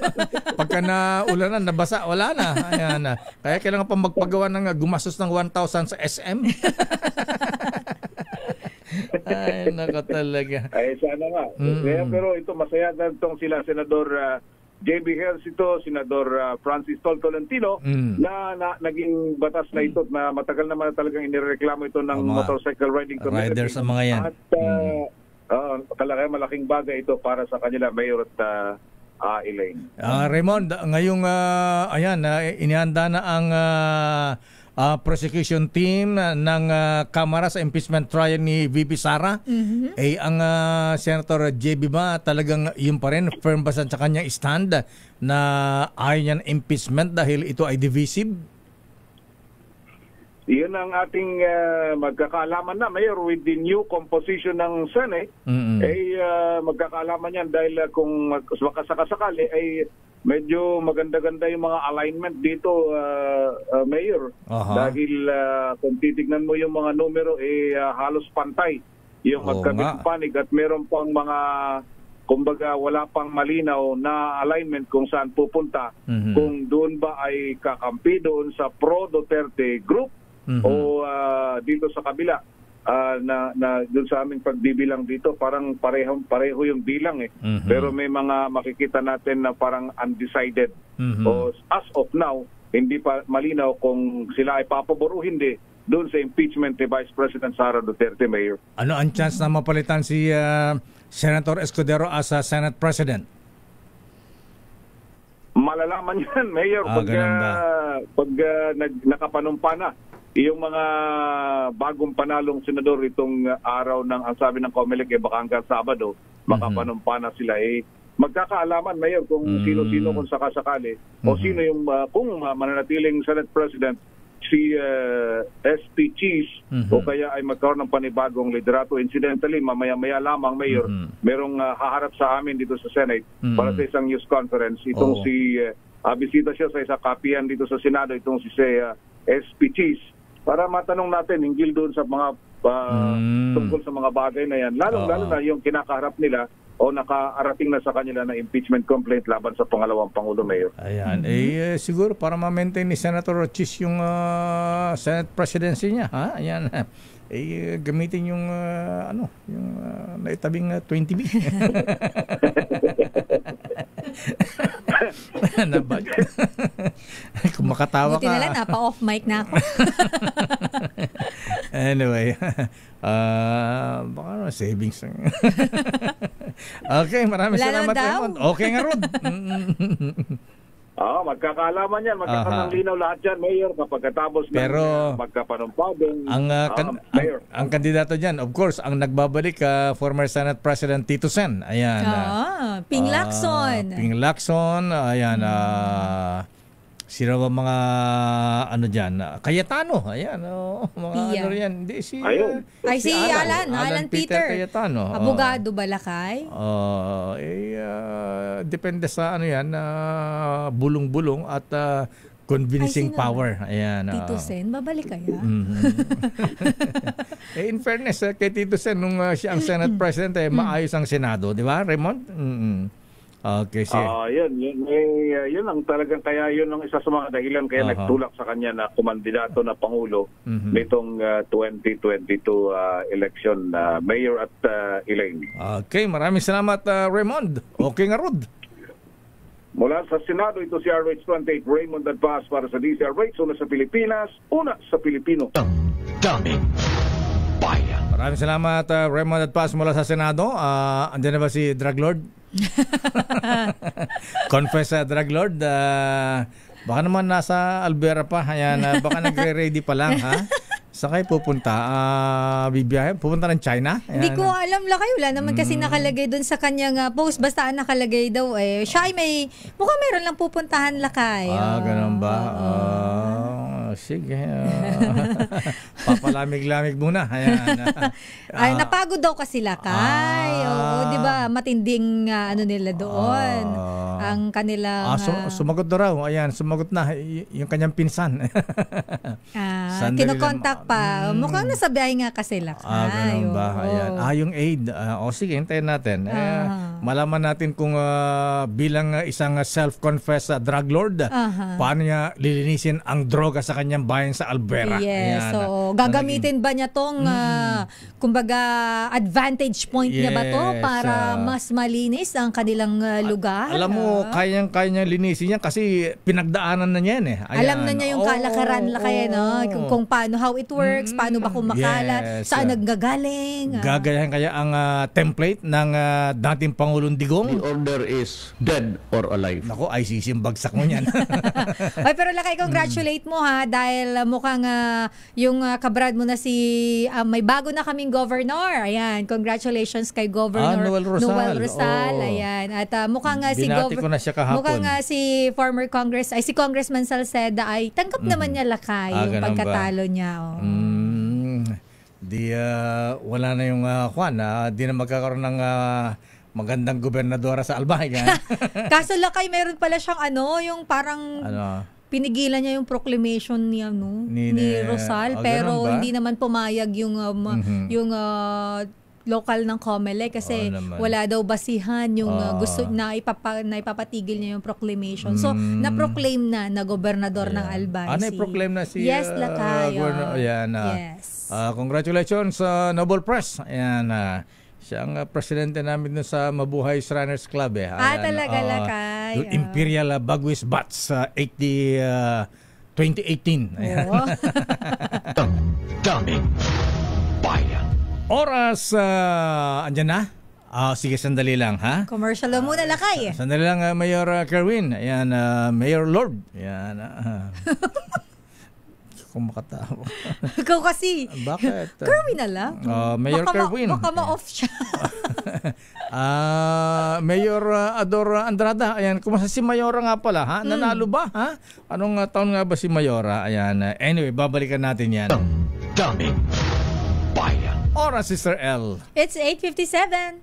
Pagka naulanan, nabasa, wala na. Ayan. Kaya kailangan pa magpagawa ng gumastos ng 1,000 sa SM. Ay, nako talaga. Ay, sana nga. Pero ito, masaya na itong sila, Senador J.B. Hells ito, Senador Francis Tolentino, na naging batas na ito na matagal naman talagang inireklamo ito ng Motorcycle Riding Community. Riders ang mga yan. At malaking bagay ito para sa kanila, Mayor at Elaine. Raymond, ngayong inihanda na ang prosecution team ng Kamara sa impeachment trial ni VP Sara. Ang Senator JB ba talagang yun pa rin, firm ba sa kanyang stand na ayaw niya ng impeachment dahil ito ay divisive? Yun ang ating magkakaalaman na, Mayor, with the new composition ng Senate. Magkakaalaman yan dahil kung sakasakali ay medyo maganda-ganda yung mga alignment dito, Mayor. Dahil kung titignan mo yung mga numero, halos pantay yung magkabit-panig at meron pang mga, kumbaga, wala pang malinaw na alignment kung saan pupunta. Kung doon ba ay kakampi doon sa pro-Duterte group o dito sa kabila. Na doon sa aming pagbibilang dito parang pareho yung bilang pero may mga makikita natin na parang undecided o as of now hindi pa malinaw kung sila ay papabor o hindi doon sa impeachment ni Vice President Sara Duterte, Mayor. Ano ang chance na mapalitan si Senator Escudero as Senate President? Malalaman yan, Mayor, pag nakapanumpa na yung mga bagong panalong senador itong araw ng, ang sabi ng COMELEC, baka hanggang Sabado, makapanumpa na sila. Magkakaalaman, Mayor, kung sino-sino kung sakasakali o sino yung, kung mananatiling Senate President, si SP Cheese o kaya ay magkaroon ng panibagong liderato. Incidentally, mamaya-maya lamang, Mayor, merong haharap sa amin dito sa Senate para sa isang news conference. Itong bisita siya sa isang kapihan dito sa Senado, itong si SP Cheese, para matanong natin hinggil doon sa mga tungkol sa mga bagay na yan. Lalo na yung kinakaharap nila o nakaarating na sa kanila na impeachment complaint laban sa pangalawang Pangulo, Mayor. Ayan. Siguro para ma-maintain ni Senator Chis yung Senate presidency niya. Ayan. Gamitin yung yung naitabing 20B. Kung makatawa buti ka. na lang, napa-off mic na ako. Anyway, baka savings. Okay, maraming salamat, Raymond. Okay nga, Rod. Magkakaalaman yan, magkakalanglinaw lahat yan, Mayor, kapag katapos Pero, ng magkapanumpabing Mayor. Ang kandidato dyan, of course, ang nagbabalik, former Senate President Tito Sen. Ayan. Ping Lacson. Ping Lacson, ayan. Sino ba mga ano dyan? Cayetano. Ayan. Mga Pia. ano yan. Hindi, si Alan Peter Cayetano. Abogado ba, Lakay? Depende sa ano yan, bulong-bulong at convincing power. Ayan. Tito Sen, babalik kaya? In fairness, kay Tito Sen, nung siya ang Senate President, maayos ang Senado. Di ba, Raymond? Okay, sige. Yun ang talagang kaya yun ang isa sa mga dahilan kaya nagtulak sa kanya na kumandidato na Pangulo nitong 2022 election, Mayor at Elaine. Okay, maraming salamat, Raymond. Okay nga, Rod. Mula sa Senado, ito si RH28 Raymond Advaz para sa DCRH, una sa Pilipinas, una sa Pilipino. Daming bayan. Maraming salamat, Raymond Advaz mula sa Senado. Andiyan na ba si Drug Lord? Confess, Drug Lord. Baka naman nasa Alvera pa. Ayan, baka nagre-ready pa lang, ha? Saan kayo pupunta? Bibiyahe? Pupunta ng China? Ayan. Hindi ko alam, Lakay. Wala naman kasi nakalagay doon sa kanyang post. Basta nakalagay daw siya ay mukhang meron lang pupuntahan, Lakay. Ganun ba? Sige. Papalamig-lamig muna. Ayan. Napagod daw kasi, Lakay. Oo, di ba? Matinding ano nila doon. Ang kanilang... sumagot na raw. Ayan, sumagot na. Yung kanyang pinsan. Kinokontak pa. Mukhang nasa biyahe nga kasi, Lakay. Ganun ba? Ayan. Yung aid. Sige, hintayin natin. Malaman natin kung bilang isang self-confessed drug lord, paano niya lilinisin ang droga sa kanyang bayan sa Alvera. Yes. So, gagamitin ba niya tong kumbaga advantage point niya ba to para mas malinis ang kanilang lugar? Alam mo, kayang-kaya niya linisin yan kasi pinagdaanan na niya yan eh. Ayan. Alam na niya yung kalakaran Lakay, no? Kung paano, how it works, paano ba kumakalat, saan naggagaling. Gagayahin kaya ang template ng dating Pangulong Digong? The order is dead or alive. Naku, ICC yung bagsak mo niyan. Ay, pero Lakay, congratulate mo ha, dahil mukhang yung kabrad mo na may bago na kaming governor. Ayan, congratulations kay Governor Noel Rosal. Ayan, at mukhang si former si Congressman Salceda ay tanggap naman niya, Lakay, yung pagkatalo niya. Wala na yung di na magkakaroon ng magandang gobernadora sa Albay. Kaso, Lakay, meron pala siyang yung parang pinigilan niya yung proclamation ni Rosal, pero hindi naman pumayag yung local ng COMELEC kasi wala daw basihan yung gusto na ipapatigil niya yung proclamation. So, na-proclaim na gobernador ng Albay. Na-proclaim na si Yes, Lakay. Yes. Congratulations sa Noble Press. Ayan, siya ang presidente namin dun sa Mabuhay Shriners Club. Talaga, Lakay. Yung Imperial Bagwis Bats 2018. Daming bayan. Oras, andyan na? Sige, sandali lang, ha? Commercial muna, Lakay. Sandali lang, Mayor Kerwin. Ayan, Mayor Lord. Ayan, kung makatawa. Ikaw kasi. Bakit? Kerwin na lang. Mayor Kerwin. Baka ma-off siya. Mayor Ador Andrada. Ayan, kumusta si Mayora nga pala, ha? Nanalo ba, ha? Anong taon nga ba si Mayora? Ayan, anyway, babalikan natin yan. Daming bayan. Oras, Sister L. It's 8:57.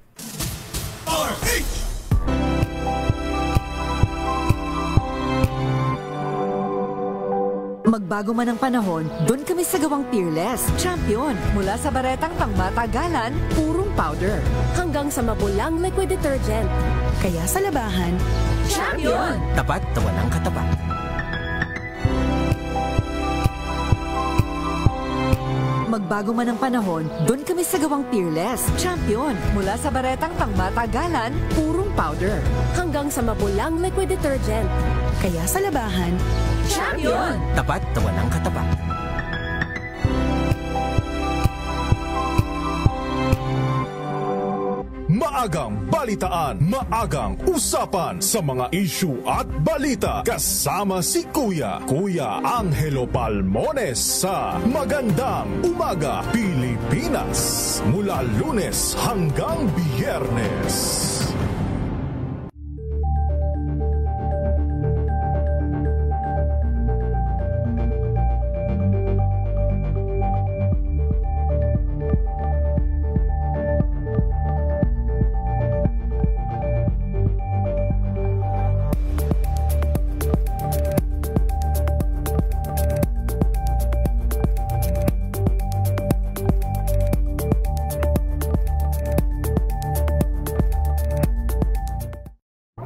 Magbago man ang panahon, doon kami sa gawang Peerless. Champion. Mula sa baretang pangmatagalan, purong powder. Hanggang sa mabulang liquid detergent. Kaya sa labahan, Champion! Tapat na walang katapat. Magbago man ang panahon, doon kami sa gawang Peerless. Champion. Mula sa baretang pangmatagalan, purong powder. Hanggang sa mabulang liquid detergent. Kaya sa labahan, Champion! Tapat na walang katapat. maagang balitaan, maagang usapan sa mga issue at balita. Kasama si Kuya Angelo Palmones sa Magandang Umaga Pilipinas. Mula Lunes hanggang Biyernes.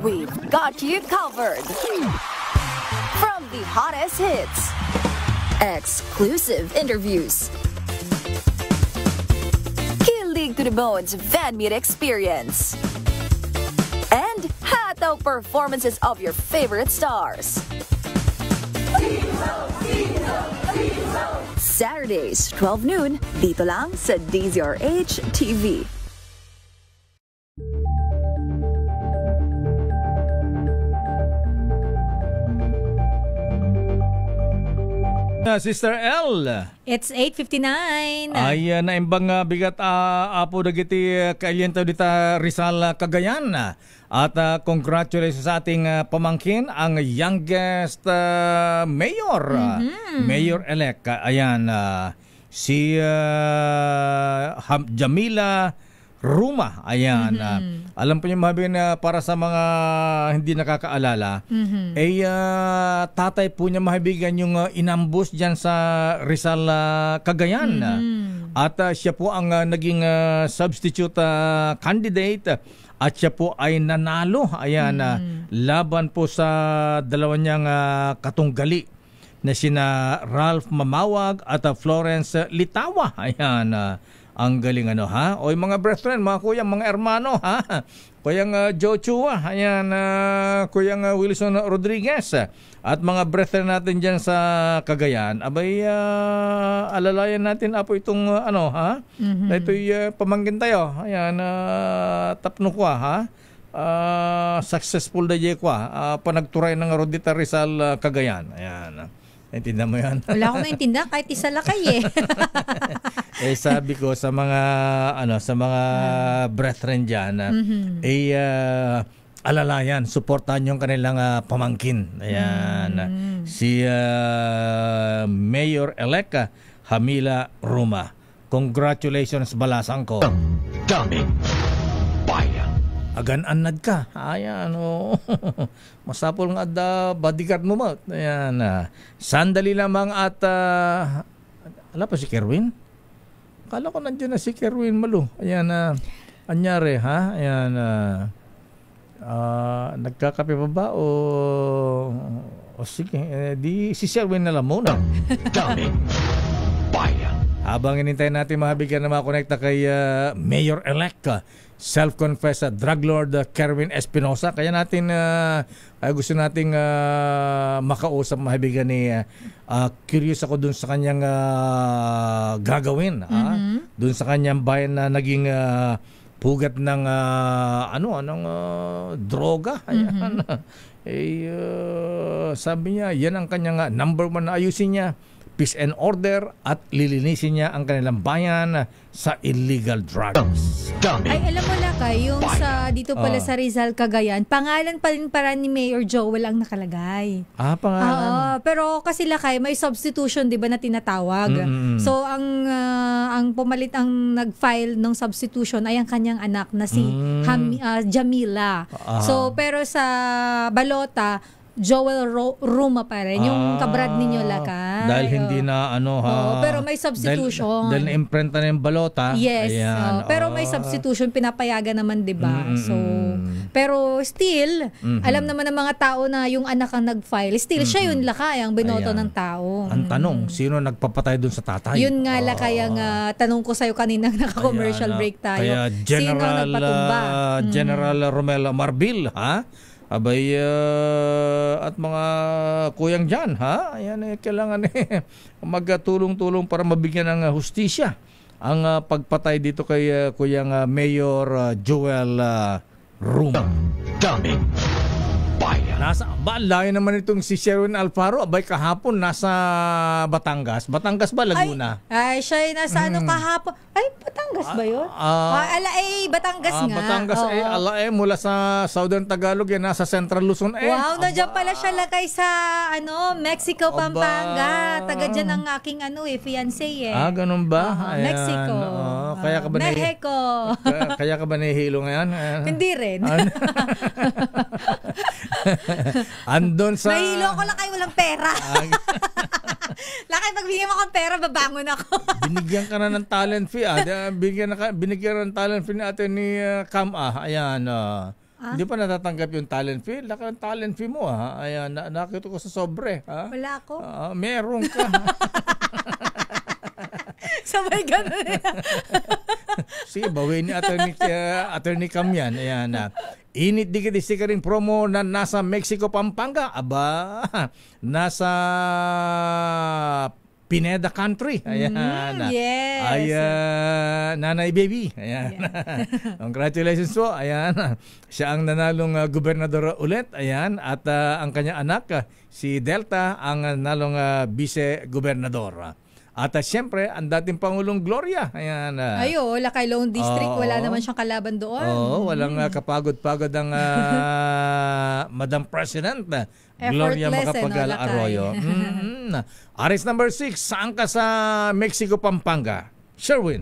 We've got you covered. From the hottest hits, exclusive interviews, kilig to the bones fan meet experience, and hataw performances of your favorite stars. Saturdays, 12 noon, dito lang sa DZRH TV. Sister L. It's 8:59. Ay naimbang bigat apo dagiti kailyento dita Rizal, Cagayan. At congratulations sa ating pamangkin, ang youngest mayor, mayor-elect. Ayan, si Jamila Ruma. Ayan. Alam po niyo mahabin para sa mga hindi nakakaalala, tatay po niya mahabigan yung inambus dyan sa Rizal, Cagayan. At siya po ang naging substitute candidate at siya po ay nanalo. Ayan, laban po sa dalawa niyang katunggali na sina Ralph Mamawag at Florence Litawa. Ayan, ang galing ha. O yung mga brethren, mga kuyang, mga hermano ha. Kuyang Joshua, ayan, kuyang Wilson Rodriguez at mga brethren natin dyan sa Cagayan. Abay, alalayan natin apo itong ha. Ito'y pamangkin tayo. Ayan, tapno ko ha. Successful da jay ko panagturay ng Rodita Rizal, Cagayan. Ayan. Naintindihan mo yan? Wala akong naintindihan kahit isa lakay sabi ko sa mga sa mga brethren diyan alalayan, suportahan yung kanilang pamangkin. Ayan. Si Mayor-elect Jamila Ruma. Congratulations balasang ko. Daming bayan. Agan-anad ka. Ayan, masapol nga bodyguard mo mo. Ayan, sandali lamang at ala pa si Kerwin? Kala ko nandiyan na si Kerwin Malo. Ayan, anyari ha? Ayan, nagkakape pa ba o sige, di si Kerwin na lang muna. Daming bayan. Habang inintay natin mahabigyan na makakonekta kay Mayor-elect, self-confessed drug lord Kerwin Espinosa. Kaya natin gusto nating makausap, mahabigyan ni curious ako dun sa kanyang gagawin. Dun sa kanyang bayan na naging pugat ng droga. Ayan. Sabi niya, yan ang kanyang number one na ayusin niya. Peace and order at lilinisin niya ang kanilang bayan sa illegal drugs. Ay, alam mo Lakay, yung sa dito pala sa Rizal, Cagayan, pangalan pa rin para ni Mayor Joel ang nakalagay. Pangalan. Pero kasi Lakay, may substitution 'di ba na tinatawag. So ang pumalit, ang nag-file ng substitution ay ang kanyang anak na si Jamila. So pero sa balota Joel Ruma pa rin, yung kabrad ninyo Lakay. Dahil hindi na pero may substitution. Dahil na-imprenta na yung balota. Yes. Pero may substitution, pinapayagan naman, 'di ba? So, pero still, alam naman ng mga tao na yung anak ang nag-file. Still siya yun Lakay, ang binoto ng tao. Ang tanong, sino nagpapatay dun sa tatay? Yun nga Lakay ang tanong ko sa iyo kanina naka-commercial break tayo. Kaya sino ang nagpatumba? General Romel Marbil, ha? Abay, at mga kuyang dyan, ha? Ayan, kailangan magtulong-tulong para mabigyan ng hustisya ang pagpatay dito kay Kuyang Mayor Joel Rum. Daming bayan. Layo naman itong si Sherwin Alfaro. Abay, kahapon nasa Batangas. Batangas ba, Laguna? Ay siya ay nasa ano kahapon. Ay, Batangas ba yun? Batangas nga. Batangas, mula sa Southern Tagalog, yan, nasa Central Luzon. Wow, nandiyan pala siya lakay sa Mexico, Pampanga. Taga dyan ang aking fiancé eh. Ganun ba? Mexico. Kaya ka ba Mexico. Kaya ka ba nahihilo ngayon? Hindi rin. Andon sa... Nahilo ako lang kayo walang pera. Lakay, pag bigyan mo akong pera, babangon ako. Binigyan ka na ng talent fee. Binigyan ng talent fee ni ate ni Cam. Ayan. Hindi pa natatanggap yung talent fee. Laki ng talent fee mo. Ayan. Nakita ko sa sobre. Wala ako. Meron ka. Sabay ganun. Sige, bawin ni Attorney Cam yan. Ayan. Init dikit ring promo na nasa Mexico, Pampanga. Aba, nasa Pineda Country. Ayan. Yes. Ayan, Nanay Baby. Ayan. Yeah. Congratulations po. Ayan. Siya ang nanalong gobernador ulit. Ayan. At ang kanyang anak, si Delta, ang nanalong vice-gobernador. At siyempre, ang dating Pangulong Gloria. Ayan. Lakay Lone District. Wala naman siyang kalaban doon. Walang kapagod-pagod ang Madam President Gloria Macapagal Arroyo. Aris number 6, saan ka sa Mexico, Pampanga? Sherwin.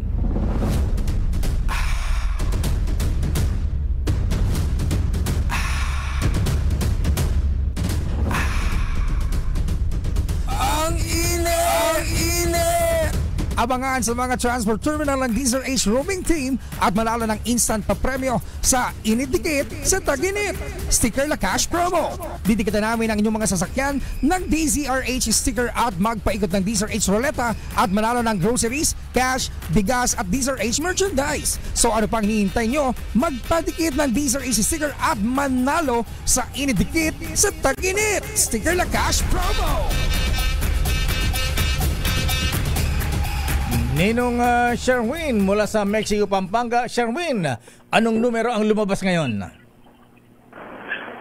Abangan sa mga transport terminal ng DZRH roaming team at manalo ng instant pa premyo sa Init-Dikit sa Tag-Init Sticker La Cash Promo. Didikitan namin ang inyong mga sasakyan ng DZRH sticker at magpaikot ng DZRH Roleta at manalo ng groceries, cash, bigas at DZRH merchandise. So ano pang hinihintay nyo? Magpadikit ng DZRH sticker at manalo sa Init-Dikit sa Tag-Init Sticker La Cash Promo. Ninong Sherwin mula sa Mexico, Pampanga. Sherwin, anong numero ang lumabas ngayon?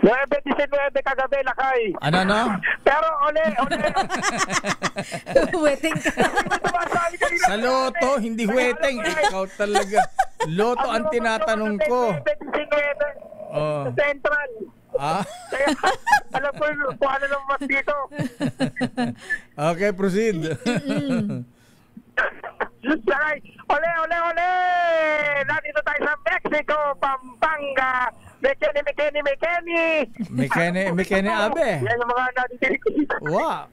9-19 kagabi, Lakay. Ano? Pero, ole. Weteng ka. Sa loto, hindi weteng. Ikaw talaga. Loto ang tinatanong ko. Central. Kaya, alam ko kung ano lang mas dito. Okay, proceed. Lakay, ole! Nandito tayo sa Mexico, Pampanga. Mekeni Abe. Yan yung mga nadidinig ko dito. Wow.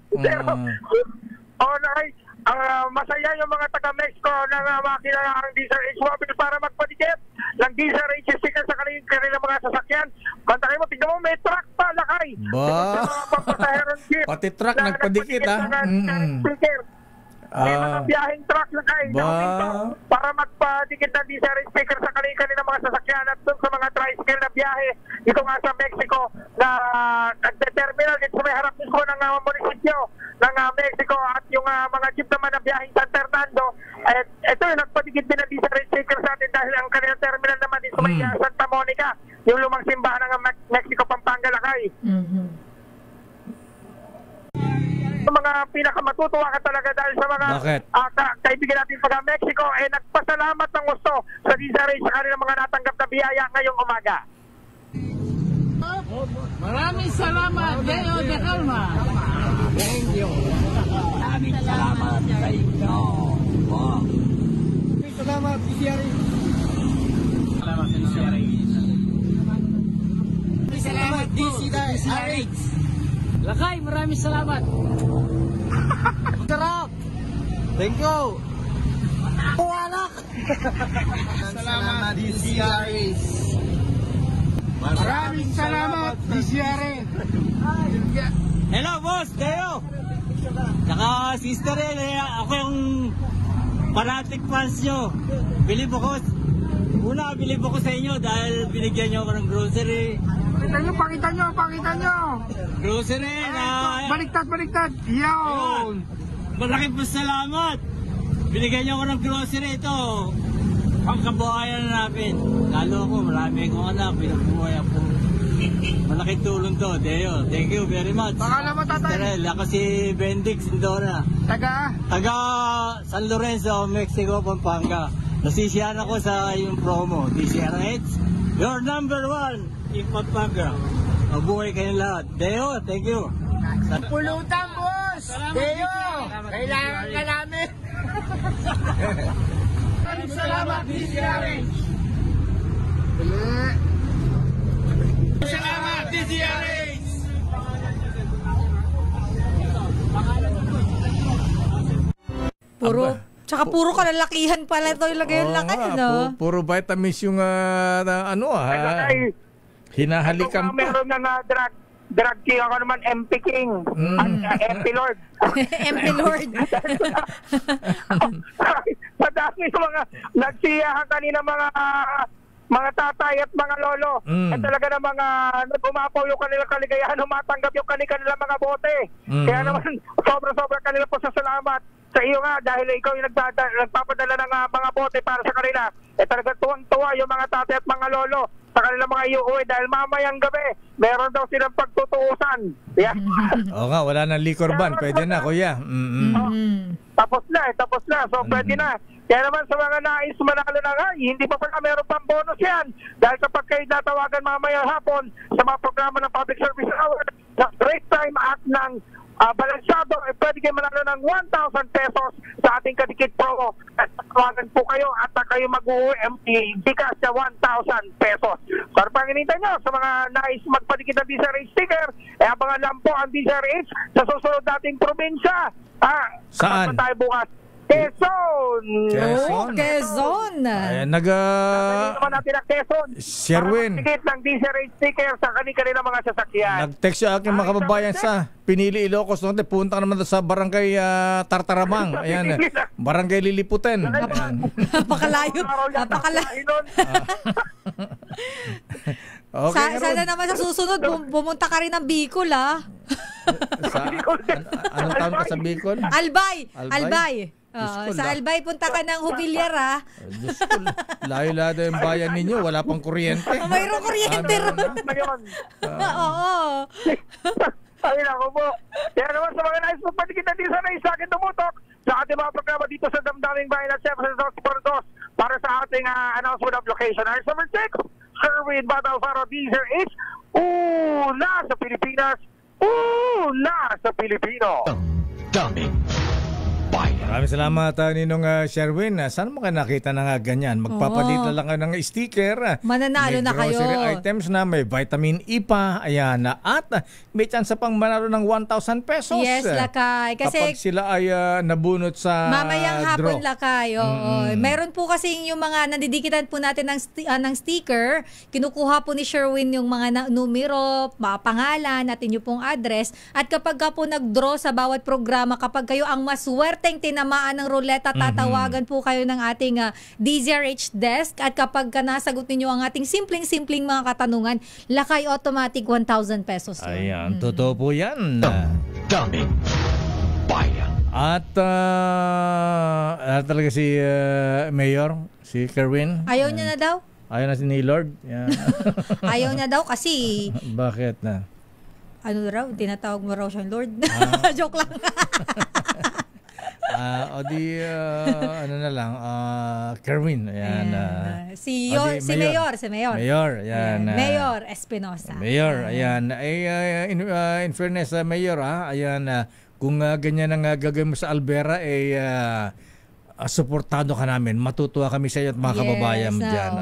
Lakay, masaya yung mga taga-Mexico na makina ang DZRH mobile para magpadikit ng DZRH sticker sa kanilang mga sasakyan. Bantay mo, tignan mo, may truck pa, Lakay. Pati truck nagpadikit, May mga biyaheng truck na para magpadikit ng DZRH sticker sa kanilang mga sasakyan at doon sa mga tricycle na biyahe dito nga sa Mexico na nagde-terminal dito may harap mismo ng munisipyo ng Mexico at yung mga jeep naman na biyaheng San Fernando. Ito yung nagpadikit din ng DZRH sticker sa atin dahil ang kanilang terminal naman dito may Santa Monica, yung lumang simbahan ng Mexico, Pampanga, Lakay. Mga pinakamatutuwa ka talaga dahil sa mga kaibigan natin sa Mexico nagpasalamat ng gusto sa DZRH sa kanilang mga natanggap na biyaya ngayong umaga. Maraming salamat, Deo de Calma. Thank you. Maraming salamat sa inyo. Salamat, DZRH. Salamat, DZRH. Salamat, DZRH. Lakay, maraming salamat. Sarap. Thank you. Anak. Salamat, DZRH. Maraming salamat, DZRH. Hello, boss, Deo. Saka sister ako yung fanatic fans nyo. Bilib ako sa inyo dahil binigyan nyo ako ng grocery. Pakita nyo. Grocery na... Baliktad. Yun. Malaking pasalamat. binigyan niyo ako ng grocery ito. Pangkabuhayan namin. Lalo ako, marami akong anak, pinabuhay ako. Malaking tulong to, Deo. Thank you very much. Pangalan mo, tatay? Terel, ako si Bendix Indora. Taga San Lorenzo, Mexico, Pampanga. Nasisiyan ako sa yung promo, DCRH. Your number one in Pampanga. Mabuhay kayo lahat. Deo, thank you. Pulutan, boss! Deo! Kailangan ka namin! Salamat, DCRH! Salamat, DCRH! Tsaka puro kalalakihan pala ito ilagay yung laki, no? Puro vitamins yung hinahalikan pa. Meron na drug king ako naman, MP King. MP Lord. MP Lord. Sa dami yung mga nagsiyahan kanina mga tatay at mga lolo. At talaga na mga nagpumapaw yung kanilang kaligayahan, humatanggap yung kanilang mga bote. Kaya naman, sobra-sobra kanila po sa salamat sa iyo nga, dahil ikaw yung nagpapadala ng mga bote para sa kanila. Talaga tuwang-tuwa yung mga tatay at mga lolo sa kanilang mga iuwi dahil mamayang gabi, meron daw silang pagtutuusan. Yeah. Oo nga, wala nang liquor ban. Pwede na, kuya. Tapos na. So, pwede na. Kaya naman sa mga nais manalo na nga, hindi pa pala meron pang bonus yan. Dahil kapag kayo natawagan mamaya hapon sa mga programa ng Public Service Award, sa Great Time at ng Balansado, pwede kayo manalo ng 1,000 pesos sa ating kadikit promo. At tawagan po kayo at kayo mag-uwi bigas sa 1,000 pesos. So, ano pang hinintay nyo sa mga nais magpadikit ng DCRH sticker, abangan lang po ang DCRH sa susunod nating probinsya. Saan? Tayo bukas. Quezon! Quezon! Ayan, naman natin ang Quezon. Sherwin. Para ng DCRH sticker sa kanila mga sasakyan. Nag-text yung aking mga kababayan sa Pinili, Ilocos. Punta ka naman sa barangay Tartaramang. Ayan, barangay Liliputen. Napakalayo. Okay, sana naman sa susunod, pumunta ka rin ng Bicol, Anong taon ka sa Bicol? Albay. Sa Albay, punta ka ng Hubilyar, Diyos ko, layo-lado yung bayan ninyo, wala pang kuryente. Mayroong kuryente ron. Oo. Ay, ako po. Kaya naman sa mga nais magpatikit na din sana sa akin tumutok sa ating mga programa dito sa Damdaming Bayan at Siyempre sa Sportos para sa ating announcement of location. Our summer 6, Sherwin Batalfaro, DCRH, una sa Pilipinas, una sa Pilipino. Damdaming Bayan. Maraming salamat, Ninong Sherwin. Saan mo ka nakita na ganyan? Magpapadita lang ka ng sticker. Mananalo na kayo. May grocery items na, may vitamin E pa. Ayan. At may chance pang manalo ng 1,000 pesos. Yes, Lakay. Kasi kapag sila ay nabunot sa mamayang hapon, draw. Lakay. Meron po kasi yung mga nandidikitan po natin ng sticker. Kinukuha po ni Sherwin yung mga numero, pangalan, at inyo pong address. At kapag ka po nag-draw sa bawat programa, kapag kayo ang maswerte tinamaan ng ruleta, tatawagan po kayo ng ating DZRH desk at kapag nasagot ninyo ang ating simpleng mga katanungan, Lakay automatic 1,000 pesos. Ayan, totoo po yan. Damdaming Bayan. At talaga si Mayor, si Kerwin. Ayaw niya na daw? Ayaw na si Lord. Ayaw niya daw kasi bakit na? Ano raw? Tinatawag mo raw siyang Lord? Joke lang. Ano na lang, Kerwin. Ayan. Si Mayor. Ayan. Mayor Espinosa. Mayor, ayan. In fairness, Mayor, ayan, kung ganyan ang gagawin mo sa Albera, suportado ka namin. Matutuwa kami sa iyo at mga kababayan dyan.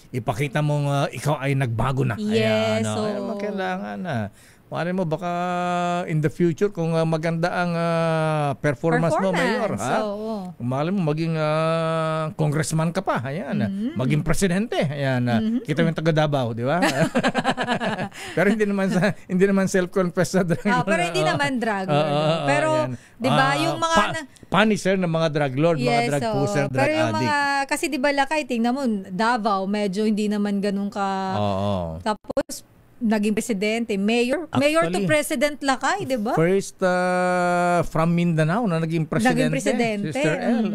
Ipakita mong ikaw ay nagbago na. Yes. Ayan, kailangan na. Malay mo, baka in the future, kung maganda ang performance mo, Mayor, malay mo, maging congressman ka pa, ayan, maging presidente, ayan, kita mo yung taga Davao, di ba? Pero hindi naman self-confessed na drug lord. Pero hindi naman drug lord. Pero, di ba, yung mga punisher ng mga drug lord, mga drug pusher, drug pero yung addict. Kasi di ba, Lakay, tingnan mo, Davao, medyo hindi naman ganun ka. Tapos, naging presidente, mayor to president lakay, di ba? First from Mindanao na naging presidente. Sister L.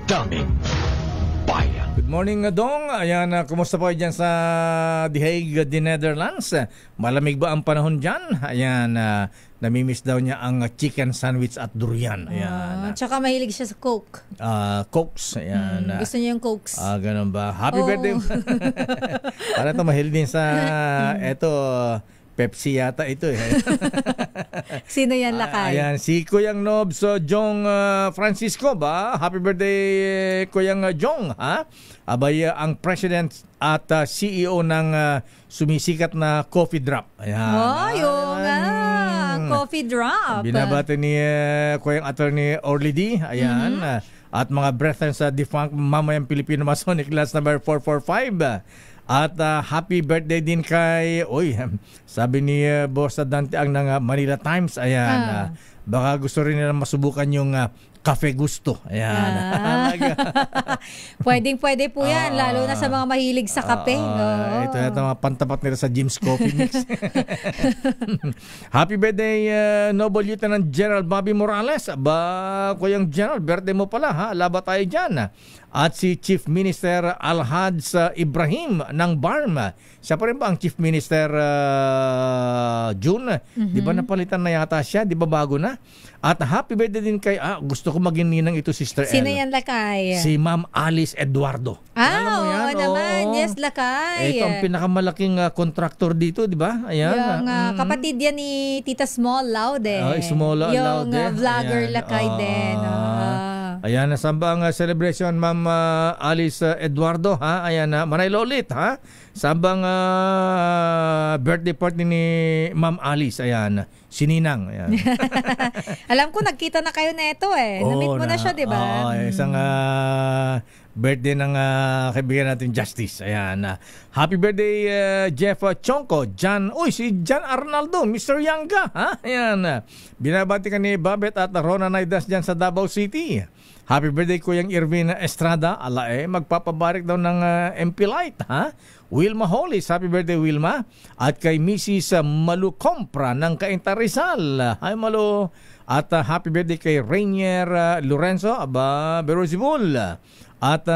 Daming bayan. Good morning, Dong. Ayan, kumusta po dyan sa The Hague, the Netherlands? Malamig ba ang panahon dyan? Ayan, namimiss daw niya ang chicken sandwich at durian. Ayan. Tsaka mahilig siya sa Coke. Cokes. Ayan. Gusto niya yung Cokes. Ganun ba? Happy birthday. Para ito mahilig din sa Pepsi yata ito eh. Sino yan, lakay? Ayan, si Kuyang Nobs Jong Francisco ba? Happy birthday, Kuyang Jong, ha? Abay, ang president at CEO ng sumisikat na Coffee Drop. Ayan. Yung Coffee Drop. Binabati ni Kuyang Attorney Orly D. Ayan. At mga brethren sa defunct Mamayang Pilipino Masonic Class number 445. At happy birthday din kay, sabi ni Boss Dante ang ng Manila Times, ayan, baka gusto rin nila masubukan yung Cafe Gusto. Ayan. Pwede po yan, lalo na sa mga mahilig sa kape. Ito mga pantapat nila sa Jim's Coffee Mix. Happy birthday, Noble Lieutenant General Bobby Morales. Kuyang General, birthday mo pala, ha? Laba tayo dyan. At si Chief Minister Alhads Ibrahim ng BARM. Siya pa rin ba ang Chief Minister June? Di ba napalitan na yata siya? Di ba bago na? At happy birthday din kay, gusto ko maging ninang ito, Sister L. Sino yan, lakay? Si Ma'am Alice Eduardo. Oo naman. Yes, lakay. Ito ang pinakamalaking contractor dito, di ba? Ayan. Yung kapatid yan ni Tita Small Loud Small Loud. Yung vlogger lakay din. Ayan, sambang celebration, Ma'am Alice Eduardo, ha? Ayan, manaylo ulit, ha? Sambang birthday party ni Ma'am Alice, ayan, sininang, ayan. Alam ko, nagkita na kayo na ito na-meet mo na siya, di ba? Isang birthday ng kaibigan natin, Justice, ayan. Happy birthday, Jeff Chonko, si John Arnaldo, Mr. Yanga, ha? Ayan, binabati ka ni Babet at Rona Naidas dyan sa Davao City. Happy birthday, Kuyang Irvin Estrada. Magpapabarik daw ng MP Light, ha? Wilma Hollis, happy birthday, Wilma. At kay Mrs. Malu Compra ng Cainta Rizal. Hi, Malu. At happy birthday kay Rainier Lorenzo, Berozibul. At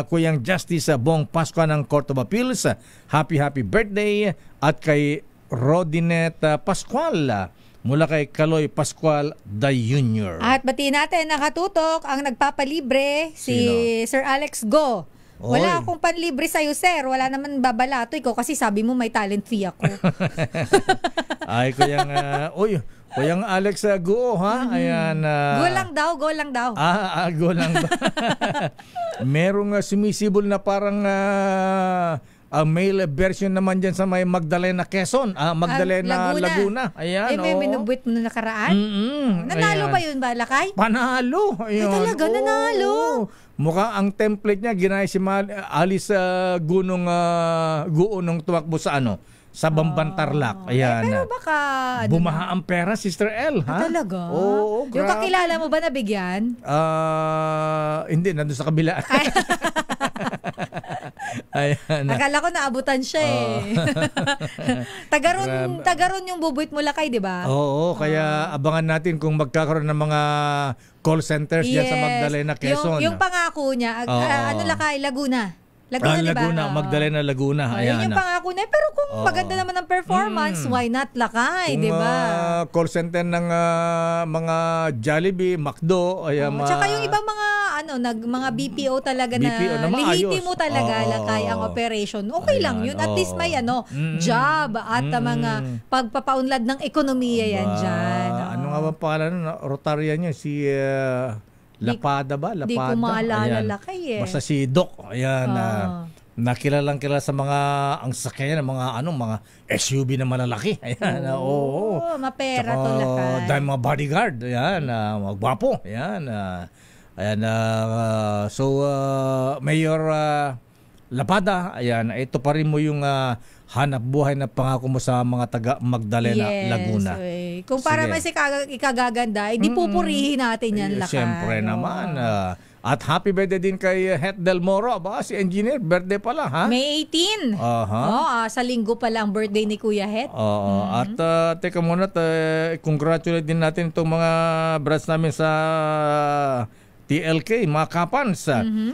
Kuyang Justice Bong Pascua ng Court of Appeals. Happy birthday. At kay Rodinet Pascual mula kay Kaloy Pascual the Jr. At batiin natin, nakatutok ang nagpapalibre si Sir Alex Go. Wala akong panlibre sa'yo, sir. Wala naman babalatoy ko kasi sabi mo may talent fee ako. Kuyang Alex Go, ha? Ayan. Go lang daw. Go lang ba? Merong sumisibol na parang male version naman dyan sa may Magdalena, Quezon. Magdalena, Laguna. Ayan, may minubuit mo na nakaraan? Nanalo ba yun ba, lakay? Panalo. Ayun. Talaga, nanalo. Mukha ang template niya, ginaya si Alice Gunong Guunong tumakbo sa sa Bambantarlac. Ayan. Pero baka bumaha ang pera, Sister L, ha? Talaga? Oo, yung kakilala mo ba nabigyan? Hindi, nandun sa kabila. Ayan. Akala ko naabutan siya Tagaron yung bubuit mo, lakay, di ba? Oo, kaya abangan natin kung magkakaroon ng mga call centers dyan sa Magdalena, Quezon. Yung pangako niya, lakay, Laguna. Laguna, Magdalena, Laguna. Ayan yung pangako niya. Pero kung maganda naman ang performance, why not, lakay, di ba? Call center ng mga Jollibee, McDo, tsaka yung ibang mga mga BPO talaga BPO na lihiti mo talaga, lakay, ang operation. Okay lang yun. At least may job at mga pagpapaunlad ng ekonomiya yan dyan. Ano nga ba pangalan? Rotarian niya, si Lapada ba? Di ko maalala, lakay Basta si Doc. Ayan. Nakilalang kilala sa mga ang sakyan ng mga SUV na malalaki. Ayan. Mapera to, lakay. Dahil mga bodyguard. Ayan. Magwapo. Ayan. Ayan. Mayor Lapada, ayan, ito pa rin mo yung hanap buhay na pangako mo sa mga taga Magdalena, Laguna. Kung para mas ikagaganda, hindi pupurihin natin yan, lakay. Siyempre naman. At happy birthday din kay Het Del Moro. Aba, si Engineer, birthday pala, ha? May 18. Sa linggo pa lang birthday ni Kuya Het. At teka muna, congratulate din natin itong mga brads namin sa TLK, mga kapans.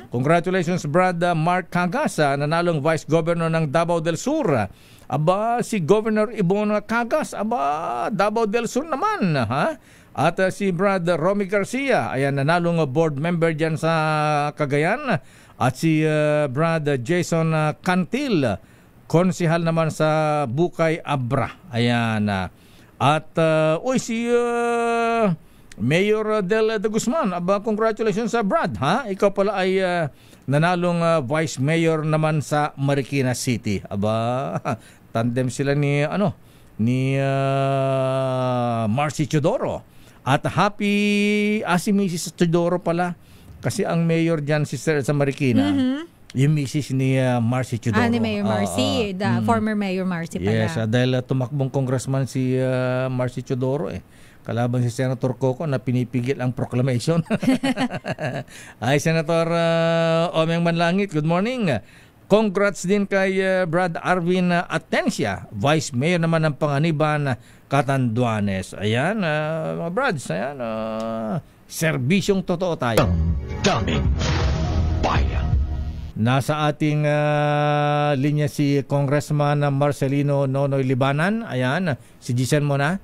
Congratulations, Brad Mark Cagas, nanalong Vice Governor ng Davao del Sur. Aba, si Governor Ibon Cagas, aba, Davao del Sur naman, ha? At si Brad Romy Garcia, ayan, nanalong board member dyan sa Cagayan. At si Brad Jason Cantil, konsihal naman sa Bukay Abra. Ayan. At si Mayor Del De Guzman, aba, congratulations sa Brad, ha? Ikaw pala ay nanalong Vice Mayor naman sa Marikina City. Aba, tandem sila ni Marcy Chodoro. At happy si Mrs. Chodoro pala, kasi ang mayor dyan si Sir sa Marikina, yung Mrs. ni Marcy Chodoro. Ni Mayor Marcy, former Mayor Marcy pala. Yes, dahil tumakbong congressman si Marcy Chodoro kalaban si Senator Coco na pinipigil ang proclamation. Ay, Senator Omeng Manlangit, good morning. Congrats din kay Brad Arvin Atencia, Vice Mayor naman ng Panganiban, Catanduanes. Ayan, mga Brads, ayan, serbisyong totoo tayo. Daming bayan. Nasa ating linya si Congressman Marcelino Nonoy Libanan. Ayan, si Giselle mo na.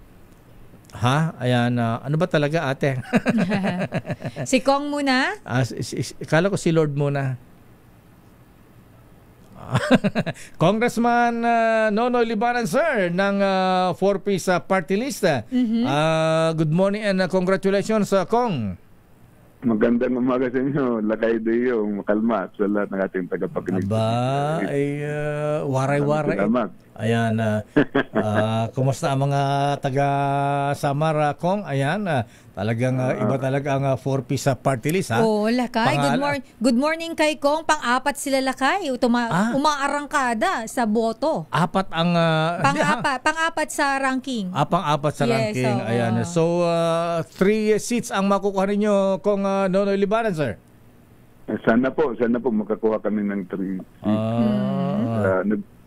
Ha? Ayan, ano ba talaga, ate? Si Kong muna? Kala ko si Lord muna. Congressman Nonoy Libanan, sir, ng 4-piece party list. Good morning and congratulations, Kong. Magandang umaga sa inyo. Lakay Deo, makalma sa lahat ng ating tagapakinig. Aba, ay waray-waray. Ayan, kumusta ang mga taga-Samar, Kong? Ayan, talagang iba talaga ang 4-piece party list, ha? Oo, Lakay. Good morning kay Kong. Pang-apat sila, Lakay. Umaarangkada sa boto. Apat ang... Pang-apat sa ranking. Pang-apat sa ranking. Ayan. So, 3 seats ang makukuha ninyo, Kong Nonoy Libanan, sir? Sana po makakuha kami ng 3 seats.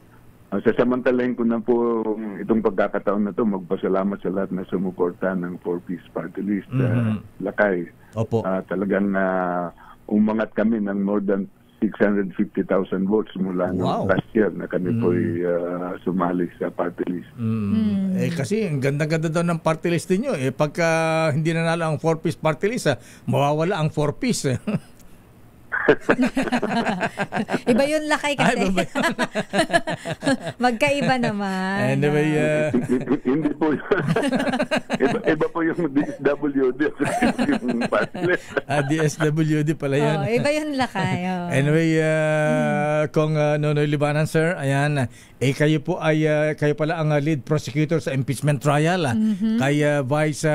Sasamantalahin ko na po itong pagkakataon na to, magpasalamat sa lahat na sumuporta ng 4-piece party list. Lakay. Opo. Talagang umangat kami ng more than 650,000 votes mula last year na kami po sumali sa party list. Kasi ang ganda-ganda daw ng party list niyo. Pagka hindi nanalo ang 4-piece party list, mawawala ang 4-piece. Iba yun, Lakay, kasi. Magkaiba naman. Anyway, hindi po yun. Iba po yung DSWD. Yung DSWD pala yun. Iba yun, Lakay. Anyway, Kong Nonoy Libanan, sir, ayan, kayo pala ang lead prosecutor sa impeachment trial kay Vice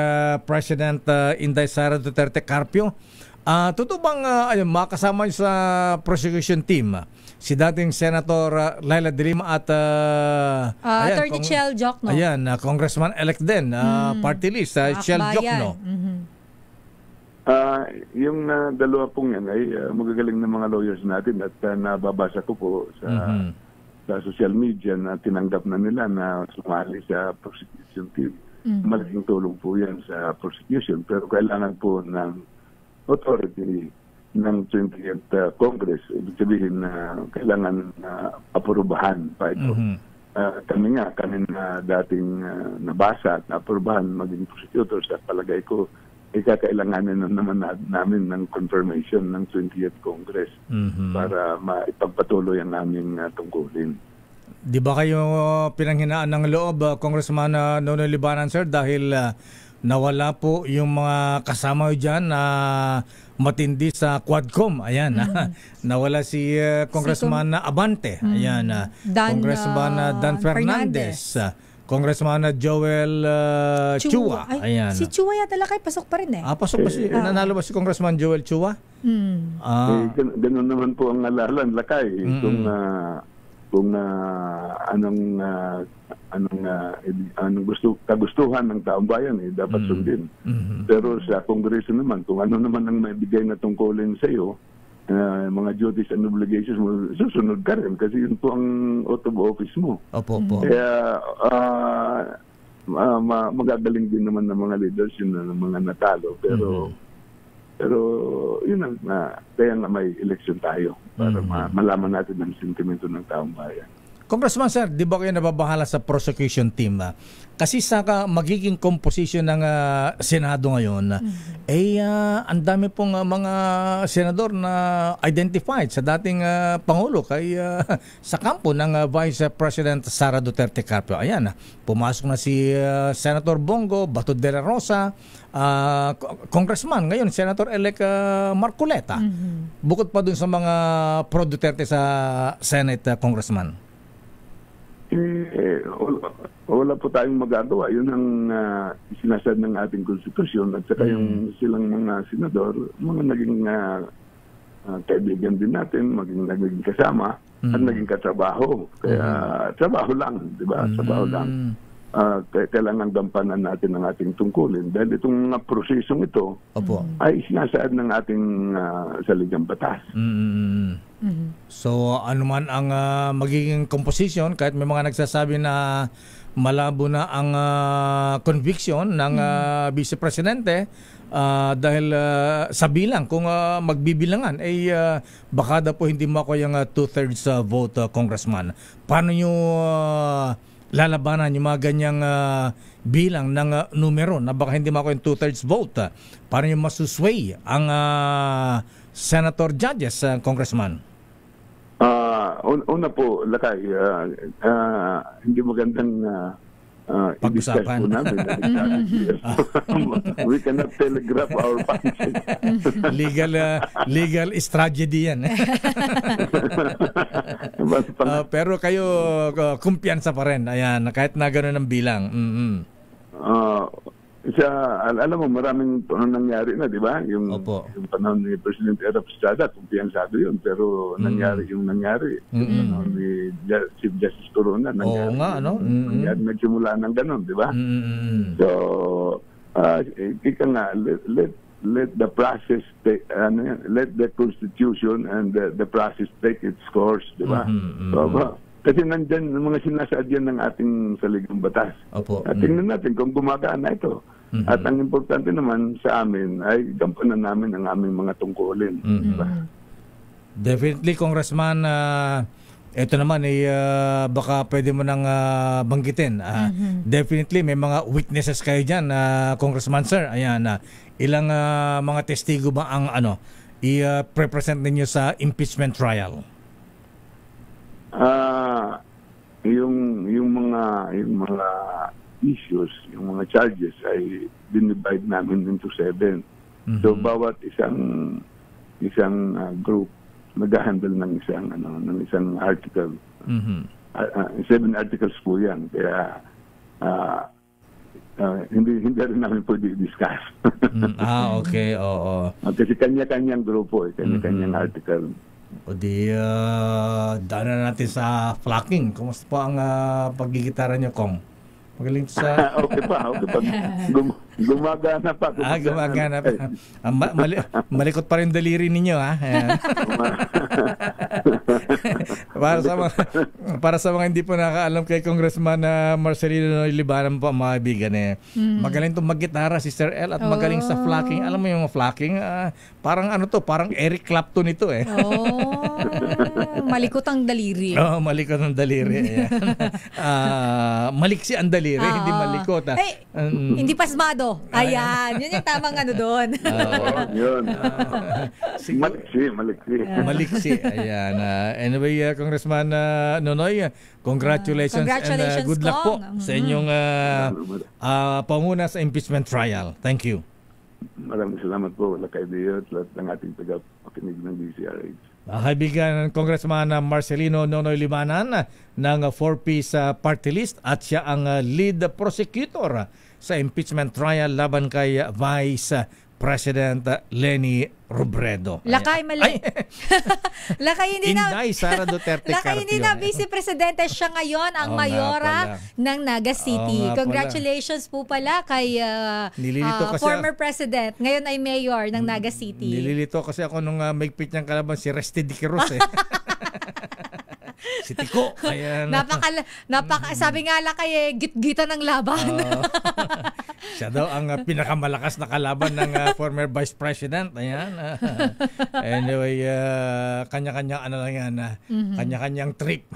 President Inday Sara Duterte Carpio. Totoo bang makasama sa prosecution team si dating Senator Laila de Lima at Attorney Chel Jokno? Ayan, Congressman-elect din, party list, Chel Jokno. Yung dalawa pong yan ay magagaling na mga lawyers natin at nababasa ko po sa social media na tinanggap na nila na sumali sa prosecution team. Malaking tulong po yan sa prosecution, pero kailangan po ng authority ng 20th Congress. Ibig sabihin na kailangan aprobahan pa ito. Kami na dating nabasa at aprobahan maging prosecutor, sa palagay ko kakailanganin naman namin ng confirmation ng 20th Congress para maipagpatuloy ang aming tungkulin. Di ba kayo pinanghinaan ng loob, Congressman Nonoy Libanan, sir, dahil nawala po yung mga kasama dyan na matindi sa Quadcom. Ayan, nawala si Congressman Abante. Ayan, Congressman Dan Fernandez. Congressman Joel Chua. Ayan. Si Chua yata Lakay, pasok pa rin pasok pa nanalo ba si Congressman Joel Chua? Ganun naman po ang alalan, Lakay. Kung kung anong kagustuhan ng taong bayan dapat sundin. Pero sa Kongreso naman, kung ano naman ang maibigay na tungkulin sa iyo, mga duties and obligations mo, susunod ka rin kasi yun po ang oath of office mo. Opo. Kaya magagaling din naman ng mga leaders yun ng mga natalo, pero yun ang kaya nga may election tayo para malaman natin ang sentimento ng taong bayan. Congressman sir, di ba kayo nababahala sa prosecution team? Kasi sa magiging composition ng Senado ngayon, ang dami pong mga senador na identified sa dating Pangulo sa kampo ng Vice President Sara Duterte Carpio. Ayan, pumasok na si Senator Bongo, Bato de la Rosa, Congressman, ngayon Senator-elect Marcoleta. Bukod pa dun sa mga pro-Duterte sa Senate, Congressman. Wala po tayong magagawa. Yun ang sinasad ng ating konstitusyon at saka yung silang mga senador, mga naging kaibigan din natin, naging kasama at naging katrabaho. Kaya trabaho lang, di ba? Trabaho lang. Kailangan gampanan natin ang ating tungkulin dahil itong prosesong ito ay sinasaad ng ating saligang batas. So anuman ang magiging composition, kahit may mga nagsasabi na malabo na ang conviction ng Vice Presidente dahil sa bilang, kung magbibilangan ay baka daw po hindi makuha yung 2/3 vote, Congressman. Paano nyo lalabanan yung mga ganyang bilang ng numero na baka hindi makuha yung 2/3 vote? Paano nyo masusway ang senator judges, Congressman? Una po, Lakay, hindi magandang i-discuss po namin. We cannot telegraph our function. Legal is tragedy yan. Pero kayo, kumpiyansa pa rin. Ayan, kahit na gano'n ang bilang. Alam mo, maraming nangyari na, di ba? Yung panahon ni President Erap Estrada, kumpiyansado yun. Pero nangyari yung nangyari. Yung panahon ni Chief Justice Corona, nangyari. Nangyari, nagsimula ng gano'n, di ba? So, ika nga, let the process take, let the Constitution and the process take its course, di ba? Kasi nandyan mga sinasaad yan ng ating saligang batas. At tingnan natin kung gumagana ito. At ang importante naman sa amin ay gampanan namin ang aming mga tungkulin. Definitely, Congressman, ito naman ay baka pwede mo nang banggitin. Definitely may mga witnesses kayo dyan, Congressman sir. Ayan, ilang mga testigo ba ang i-represent ninyo sa impeachment trial? Yung mga issues, yung mga charges ay dinivide namin into 7. So bawat isang group nag-handle ng isang article. 7 articles po yan. Kaya hindi rin namin pwede i-discuss. Okay, oo. Kasi kanya-kanyang grupo, kanya-kanyang article. O di, daanan natin sa flocking. Kumusta po ang paggigitara niyo, Kong? Magaling sa... Okay pa. Gumagana pa. Gumagana pa. Malikot pa rin daliri ninyo, ha? Para sa mga hindi po nakaalam kay Congressman Marcelino Libanan po, mga kaibigan, magaling itong maggitara si Sir El at magaling sa flocking. Alam mo yung flocking? Parang parang Eric Clapton ito, malikot ang daliri. Malikot ang daliri. Maliksi ang daliri. Hindi malikot. Hindi pasmado. Ayan, yun yung tamang doon. Yun. Maliksi. Ayan. Anyway, Congressman Nonoy, congratulations and good luck po sa inyong panguna sa impeachment trial. Thank you. Maraming salamat po, Lakay Dio, at lahat ng ating tagapakinig ng DZRH. Kaibigan, Congressman Marcelino Nonoy Libanan ng 4-piece party list at siya ang lead prosecutor sa impeachment trial laban kay Vice President Leni Robredo. Lakay, mali. Lakay, hindi na. Inday Sara Duterte Lakay, hindi na Vice Presidente. Siya ngayon ang mayora ng Naga City. Congratulations po pala kay former President. Ngayon ay Mayor ng Naga City. Nililito kasi ako nung maigpit niyang kalaban si Resty Di Quiroz si Tico. Ayan. Sabi nga Lakay, git-gita ng laban. Siya daw ang pinakamalakas na kalaban ng former Vice President. Ayan. Anyway, kanya-kanya ano lang yan. Kanya-kanyang trip.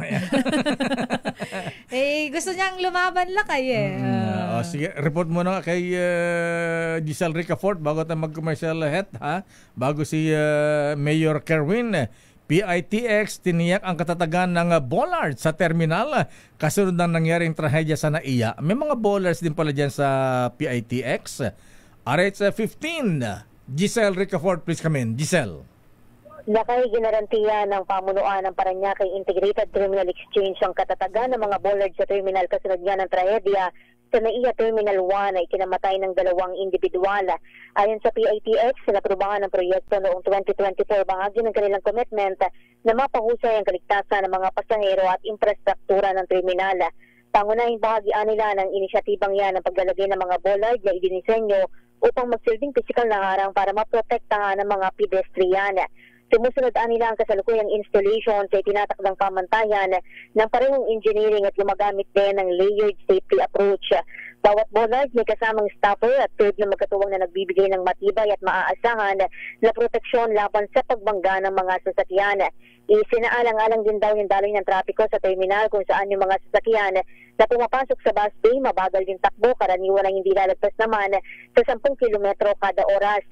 Gusto niyang lumaban Lakay sige, report mo na kay Giselle Ricafort bago tayo mag-commercial head. Bago si Mayor Kerwin. PITX tiniyak ang katatagan ng bollard sa terminal kasunod ng nangyaring trahedya sa NAIA. May mga bollards din pala dyan sa PITX. RH15, Giselle Ricafort, please come in. Giselle. Lakay, ginarantiya ng pamunuan ng Parañaque Integrated Terminal Exchange ang katatagan ng mga bollard sa terminal kasunod nga ng trahedya sa NAIA Terminal 1 ay kinamatay ng 2 individual. Ayon sa PITX, sinaprubahan ng proyekto noong 2024 bahagi ng kanilang commitment na mapahusay ang kaligtasan ng mga pasahero at infrastruktura ng terminal. Pangunahing bahagi nila ng inisyatibang yan ang paglalagay ng mga bollard na idinisenyo upang magsilbing pisikal na harang para maprotektahan ng mga pedestrian. Sumusunod nila ang kasalukuyang installation sa itinatakdang pamantayan ng parehong engineering at gumagamit din ng layered safety approach. Bawat bollard may kasamang stopper at third na magkatuwang na nagbibigay ng matibay at maaasahan na proteksyon laban sa pagbangga ng mga sasakyan. Isinaalang-alang din daw yung daloy ng trapiko sa terminal kung saan yung mga sasakyan na pumapasok sa bus bay, mabagal din takbo, karaniwan ang hindi lalagpas naman sa 10 kilometro kada oras.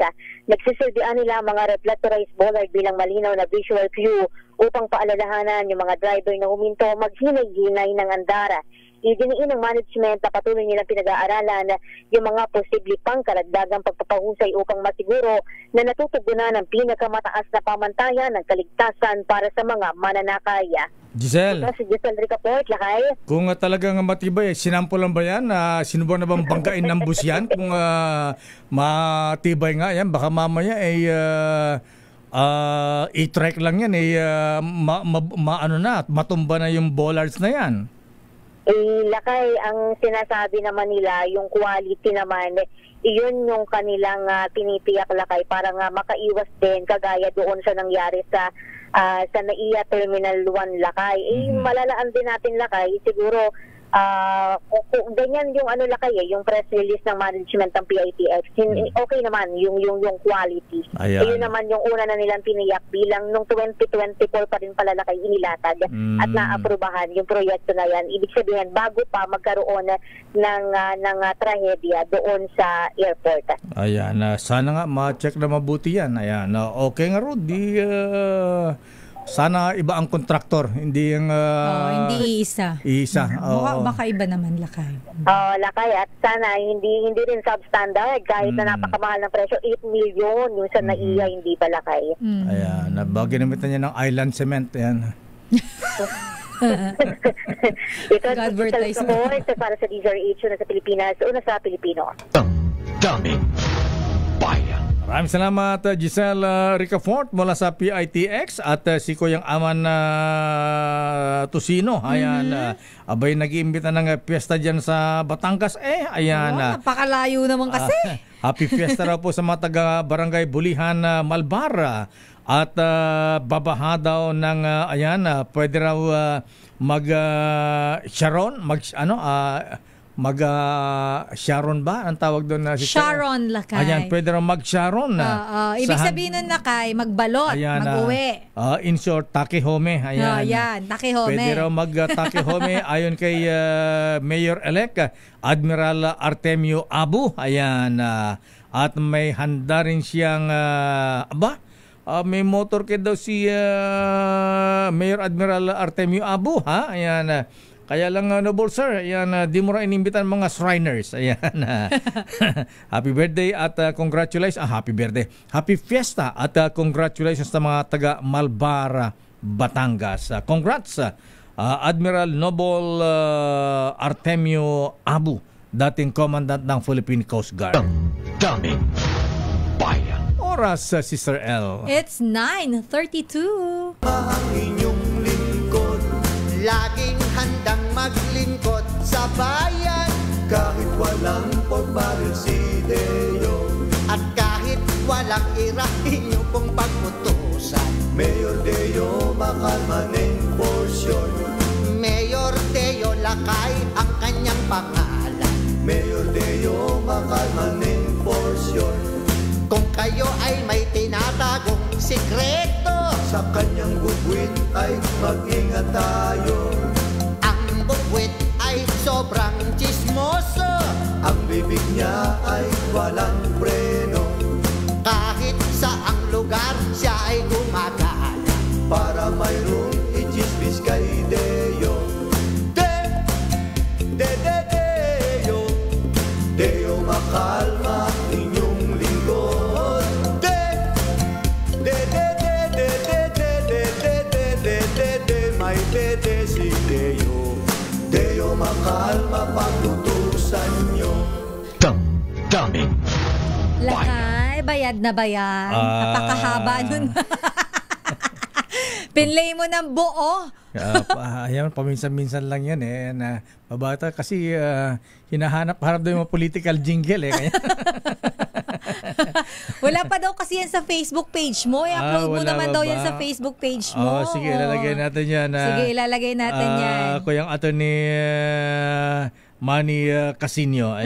Nagsisilbihan nila mga reflectorized bollard bilang malinaw na visual cue upang paalalahanan yung mga driver na huminto maghinay-hinay ng andara. Idiniin ng management na patuloy nilang pinag-aaralan yung mga posible pang karagdagang pagpapahusay upang masiguro na natutugunan ang pinakamataas na pamantayan ng kaligtasan para sa mga mananakay. Giselle. Si Giselle Ricafort, Lakay. Kung talagang matibay, sinampo lang ba yan? Sinubukan na bang banggain ng bus yan? Kung matibay nga yan, baka mamaya ay i-track lang yan, matumba na yung bollards na yan. Lakay, ang sinasabi naman nila, yung quality naman, iyon yung kanilang tinitiyak Lakay para nga makaiwas din kagaya doon sa nangyari sa NAIA Terminal 1 Lakay. Malalaan din natin Lakay, siguro kung ganyan yung Lakay yung press release ng management ng PITX, okay naman yung quality. Ayun naman yung una na nilang tiniyak bilang nung 2024 pa rin pala Lakay inilatag at naaprubahan yung proyekto na yan. Ibig sabihin bago pa magkaroon ng trahedya doon sa airport. Ayan, sana nga ma-check na mabuti yan. Ayan, okay nga Rudy. Sana iba ang kontraktor, hindi yung hindi isa. Baka iba naman Lakay. Lakay, at sana hindi rin substandard kahit na napakamahal ng presyo, 8 million yung sa NAIA, hindi pa Lakay. Ayan, ginamitan niya ng island cement yan. Ito sa support para sa DZRH na sa Pilipinas, una sa Pilipino. Daming bayan. Maraming salamat Giselle Ricafort mula sa PITX at si Kuyang Aman Tusino. Ayan, abay nag-iimbita ng piyesta dyan sa Batangas. Ayan. Napakalayo naman kasi. Happy fiesta raw po sa mga taga-barangay Bulihan, Malbar. At babaha daw ng, pwede raw mag-Sharon, Sharon ba? Ang tawag doon na Sharon Lakay. Ayan, pwede rin mag-Sharon. Ibig sabihin nun Lakay, magbalot, mag-uwi. In short, takehome. Ayan, takehome. Pwede rin mag-takehome ayon kay Mayor-elect Admiral Artemio Abu. Ayan, at may handa rin siyang, may motorcade daw si Mayor Admiral Artemio Abu. Ayan, kaya lang Noble Sir, ayan, di mo rin inimbitan mga Shriners. Ayan. Happy birthday at congratulations. Happy birthday. Happy fiesta at congratulations sa mga taga Malbar, Batangas. Congrats Admiral Noble Artemio Abu, dating commandant ng Philippine Coast Guard. Daming bayan. oras, Sister L? It's 9:32. Ang inyong lingkod, laging handang maglingkod sa bayan. Kahit walang porbaril si Deo, at kahit walang ira inyo pong pagputusan. Mayor Deo, makalmaning porsyon. Mayor Deo, lakay ang kanyang pangalan. Mayor Deo, makalmaning porsyon. Kung kayo ay may tinatagong sikreto, sa kanyang bubwit ay mag-ingat tayo. Ang bubwit ay sobrang chismoso, ang bibig niya ay walang preno. Kahit saang lugar siya ay gumagala, para mayroong i-chismis kay Deo. Deo, Deo, makalma inyong lingkod. May dede si Deo. Deo, makalma paglutusan nyo. Damdamin. Lakay, bayad na bayad. Napakahaba nun. Pinlay mo ng buo. Ayan, paminsan-minsan lang yan na mabata kasi hinahanap-harap daw yung mga political jingle Kaya... Wala pa daw kasi yan sa Facebook page mo. I-upload mo naman daw yan sa Facebook page mo. Sige, ilalagay natin yan. Sige, ilalagay natin yan. Kuyang attorney Manny Casino.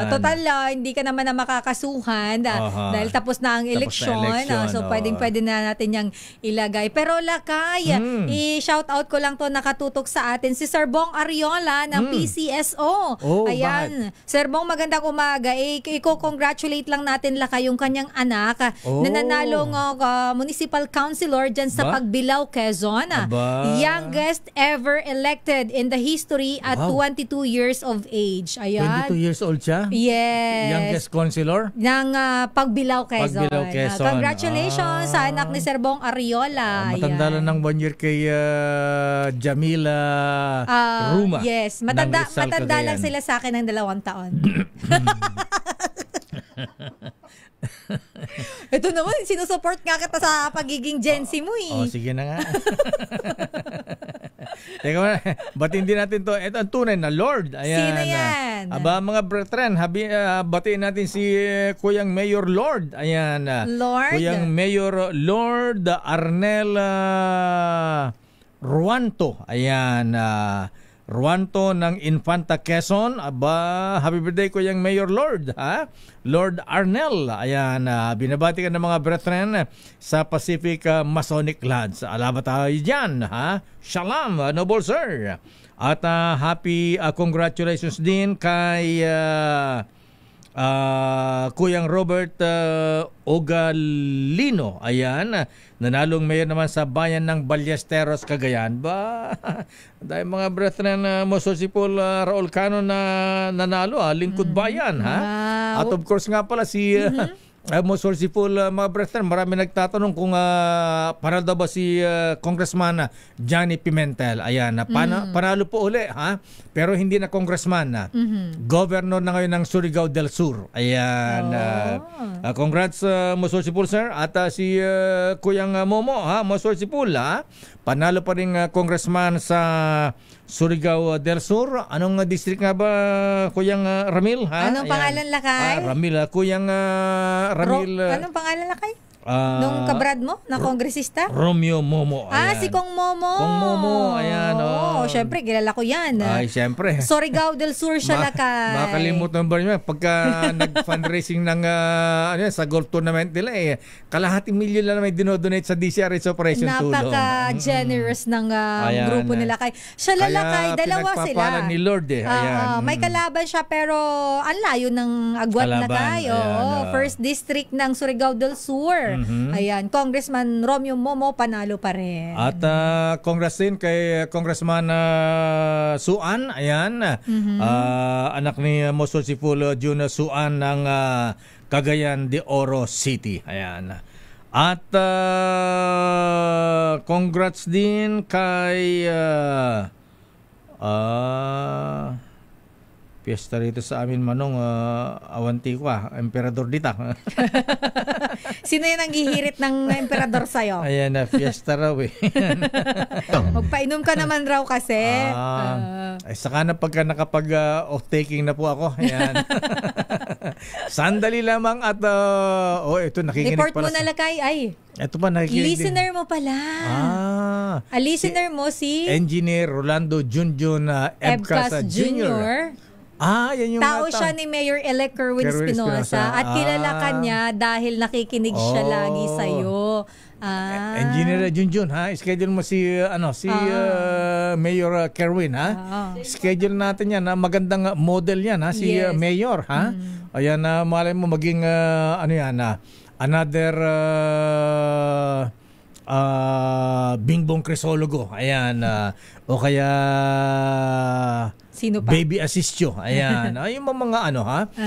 Total, hindi ka naman na makakasuhan dahil tapos na ang eleksyon. So, pwede na natin yung ilagay. Pero Lakay, i-shout out ko lang to nakatutok sa atin si Sir Bong Ariola ng PCSO. Ayan. Sir Bong, magandang umaga. Iko-congratulate lang natin Lakay yung kanyang anak na nanalong municipal councilor dyan sa Pagbilao, Quezon. Youngest ever elected in the history at 22 years of age. Ayan. 22 years old siya? Yes. Youngest councilor? Ng Pagbilao, Quezon. Pagbilao, Quezon. Congratulations sa anak ni Sir Bong Ariola. Matanda lang ng 1 year kay Jamila Ruma. Yes. Matanda lang sila sa akin ng 2 taon. Ito naman, sinusupport nga kita sa pagiging Gen Z mo sige na nga. Teka mo, batiin din natin to. Ito ang tunay na Lord. Ayan. Sino yan? Mga brethren, batiin natin si Kuyang Mayor Lord. Ayan. Lord? Kuyang Mayor Lord Arnel Ruanto. Ayan. Ruanto ng Infanta Quezon. Happy birthday Kuyang Mayor Lord. Lord Arnel. Ayan. Binabati ka ng mga brethren sa Pacific Masonic Lads. Alamat tayo dyan. Shalom, Noble Sir. At happy congratulations din kay Kuyang Robert Ogalino. Ayan. Nanalong mayor naman sa bayan ng Ballesteros, Cagayan. Dahil mga brethren Mosol Sipol Raul Cano na nanalo, lingkod bayan. At of course nga pala si Mosol Sipol, mga brethren, marami nagtatanong kung panalo daw ba si Congressman Johnny Pimentel. Ayan, panalo po uli, pero hindi na congressman. Governor na ngayon ng Surigao del Sur. Ayan. Congrats Mosol Sipol, sir. At si Kuyang Momo, Mosol Sipol, panalo pa rin congressman sa Surigao del Sur. Anong district nga ba, Kuyang Ramil? Anong pangalan Lakay? Ramil. Kuyang Ramil. Anong pangalan Lakay? Nung kabrad mo na kongresista? Romeo Momo. Ayan. Si Kong Momo. Kong Momo, ayan. Syempre, kilala ko yan. Ay, syempre. Surigao del Sur siya Lakay. Makalimutan ba niyo? Pagka nag-fundraising ng sa golf tournament nila, kalahating milyon lang may dinodonate sa DCRH Operation Tulong. Napaka-generous ng grupo nila Lakay. Siya Lakay, dalawa sila. Kaya ni Lord Ayan. May kalaban siya pero ang layo ng agwat Lakay. First district ng Surigao del Sur. Ayan, Congressman Romeo Momo panalo pa rin. At congrats din kay Congressman Suan, ayan. Anak ni Mosol Sipul Jun Suan ng Cagayan de Oro City. Ayan. At congrats din kay Fiesta rito sa amin, Manong, awanti ko emperador dita. Sino yung nanghihirit ng emperador sa'yo? Ayan na, fiesta raw eh. Magpainom ka naman raw kasi. Ay, saka na pagka nakapag-off-taking na po ako. Ayan. Sandali lamang at, ito, nakikinig report pala. Report mo na, Lakay. Ay, ito pa, nakikinig. Listener mo pala. Listener mo si Engineer Rolando Junjun Ebcas Jr. Yan yung tao siya ni Mayor-elect Kerwin Espinosa at kilala ka niya dahil nakikinig siya lagi sa'yo. Engineer Junjun, schedule mo si Mayor Kerwin, schedule natin yan, magandang model yan, si Mayor, ayan, malay mo maging another bingbong Crisologo, ayan, o kaya sino pa? Baby Assistio. Ayan. Yung mga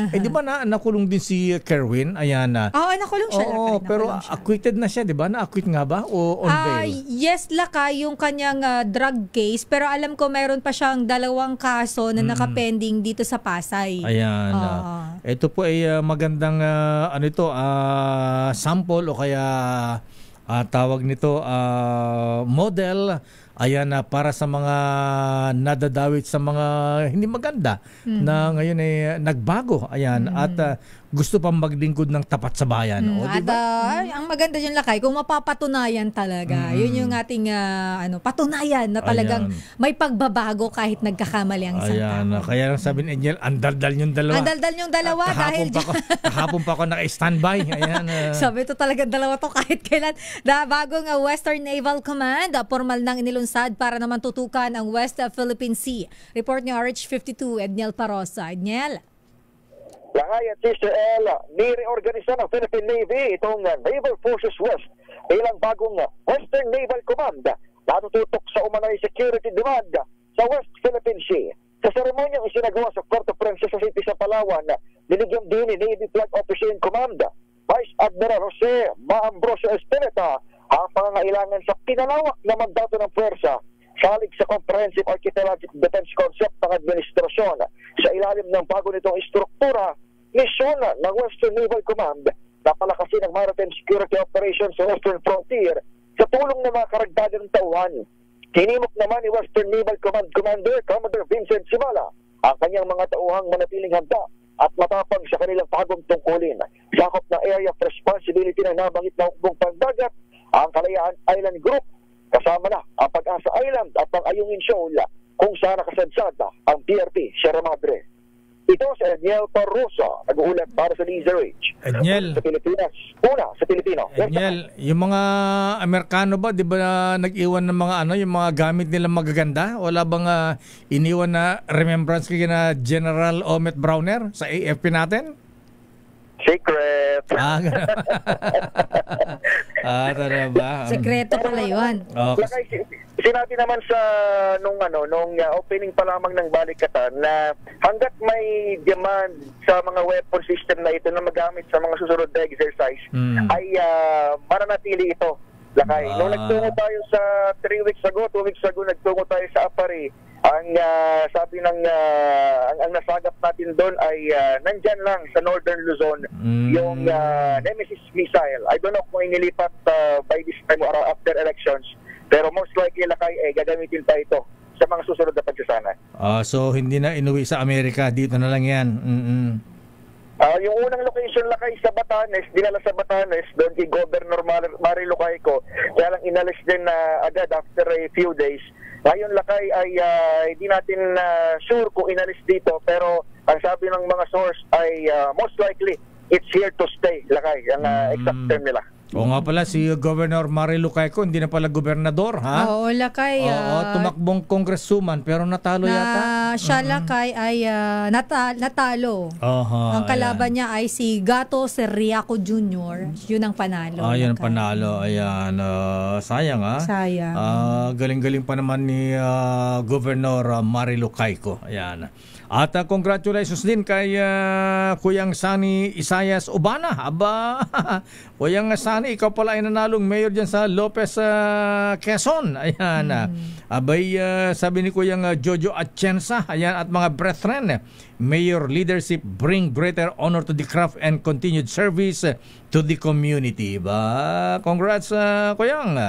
di ba nakulong din si Kerwin? Ayan. Nakulong siya. Pero acquitted na siya, di ba? Na-acquit nga ba? O on bail? Yes, Lakay, yung kanyang drug case. Pero alam ko meron pa siyang 2 kaso na nakapending dito sa Pasay. Ayan. Ito po ay magandang sample o kaya tawag nito model. Ayan, para sa mga nadadawit sa mga hindi maganda na ngayon ay nagbago. Ayan, at gusto pang maglingkod ng tapat sa bayan. Diba? Ang maganda yung Lakay, kung mapapatunayan talaga, yun yung ating patunayan na talagang may pagbabago kahit nagkakamali ang isang tao. Kaya lang sabi ni Angel, andaldal yung dalawa. Andaldal yung dalawa dahil kahapon pa ako naka-standby. Ayan. Sabi ito talagang dalawa to kahit kailan. Bagong Western Naval Command, formal nang inilunsad para naman tutukan ang West Philippine Sea. Report ni RH52, Edniel Parosa. Edniel. Lakay at Sister El, nireorganisa ng Philippine Navy itong Naval Forces West bilang bagong Western Naval Command na tututok sa umanay security demand sa West Philippine Sea. Sa seremonyang isinagawa sa Puerto Princesa City sa Palawan, binigyan din ni Navy Flag Officer in Command Vice Admiral Jose Maambrosio Espineta ang pangangailangan sa pinalawak na mandato ng puwersa salig sa Comprehensive Archipelagic Defense Concept ng administrasyon. Sa ilalim ng bago nitong istruktura, misyon ng Western Naval Command na palakasin ang maritime security operations sa Western Frontier sa tulong ng mga karagdagang tauhan. Tinimok naman ni Western Naval Command Commander Commodore Vincent Simala ang kanyang mga tauhang manatiling handa at matapang sa kanilang bagong tungkulin. Sakop ng area of responsibility ng nabanggit na hukbong pandagat ang Kalayaan Island Group, kasama na ang Pag-asa Island at ang Ayungin Shoal kung saan nakasadsada ang PRP Sierra Madre. Ito si Edniel Parosa, nag-uulat para sa DZRH. Edniel. Sa Pilipinas. Una, sa Pilipino. Edniel, yung mga Amerikano ba, di ba nag-iwan ng mga yung mga gamit nila magaganda? Wala bang iniwan na remembrance kay na General Omet Browner sa AFP natin? Secret. Tara ba? Sekreto pala yun. Okay. Sinabi naman sa nung opening pa lamang ng balikatan na hanggat may demand sa mga weapon system na ito na magamit sa mga susunod na exercise ay mananatili ito. Lakay. Nung nagtungo tayo sa 2 weeks ago, nagtungo tayo sa Apari. Ang sabi ng ang nasagap natin doon ay nandyan lang sa Northern Luzon yung Nemesis missile. I don't know kung inilipat by this time or after elections, pero most likely Lakay gagamitin pa ito sa mga susunod na pagsasana. So hindi na inuwi sa Amerika, dito na lang yan. Yung unang location Lakay sa Batanes, dinala sa Batanes doon kay Governor Mari Lucayco, kaya lang inalis din agad after a few days. Ngayon Lakay ay hindi natin sure kung inalis dito, pero ang sabi ng mga source ay most likely it's here to stay Lakay, ang exact term nila. O nga pala, si Governor Mari Lucayco hindi na pala gobernador, ha? Oo, Lakay. Tumakbong congresswoman pero natalo yata. Siya Lakay ay natalo. Ang kalaban niya ay si Gato Serriaco Jr. Yun ang panalo. Yun ang panalo. Ayan. Sayang, ha? Sayang. Galing-galing pa naman ni Governor Mari Lucayco. Ayan. At congratulations din kay Kuyang Sani Isayas Ubana. Aba, Kuyang Sani, ikaw pala ay nanalong mayor dyan sa Lopez, Quezon. Ayan. Abay, sabi ni Kuyang Jojo Atienza, ayan, at mga brethren, mayor leadership bring greater honor to the craft and continued service to the community. Ba, congrats, Kuyang.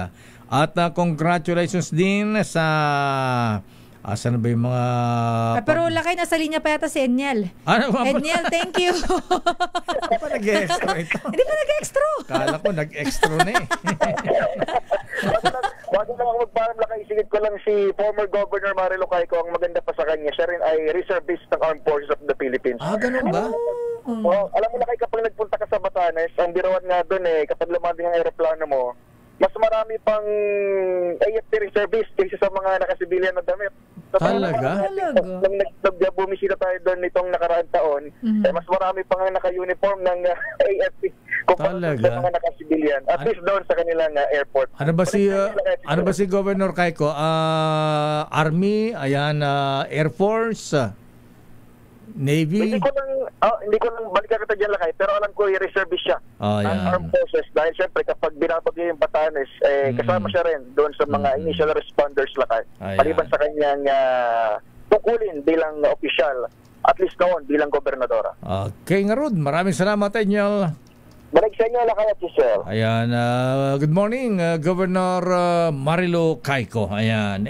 At congratulations din sa asan ba yung mga... pero lakay, nasa linya pa yata si Enyel. Enyel, thank you. Hindi pa nag-extra ito. Hindi pa nag-extra. Kala ko nag-extra na eh. Bago lang ako magpaalam, lakay, isingit ko lang si former Governor Marilo Caico. Ang maganda pa sa kanya, siya rin ay reservist ng Armed Forces of the Philippines. Ganun ba? Alam mo, lakay, kapag nagpunta ka sa Batanes, ang birawan nga doon kapag lumabing ang aeroplano mo, mas marami pang AFP reservist kaysa sa mga nakasibilyan na damit. Talaga? Nung bumisita tayo doon nitong nakaraang taon, mas marami pang naka-uniform ng AFP kumpara sa mga nakasibilyan. At least doon sa kanilang airport. Ano ba si Governor Caico? Army, ayan, Air Force, Navy? Hindi ko lang balikan kita dyan, lakay, pero alam ko i-reservist siya ng Armed Forces dahil syempre kapag binabagyo yung Batanes, kasama siya rin doon sa mga initial responders, lakay. Maliban sa kanyang tungkulin bilang opisyal, at least noon bilang gobernadora. Okay nga, Rod. Maraming salamat, Enyel. Balik sa inyo, lakay at Giselle. Ayan, good morning, Governor Marilo Caico. Ayan,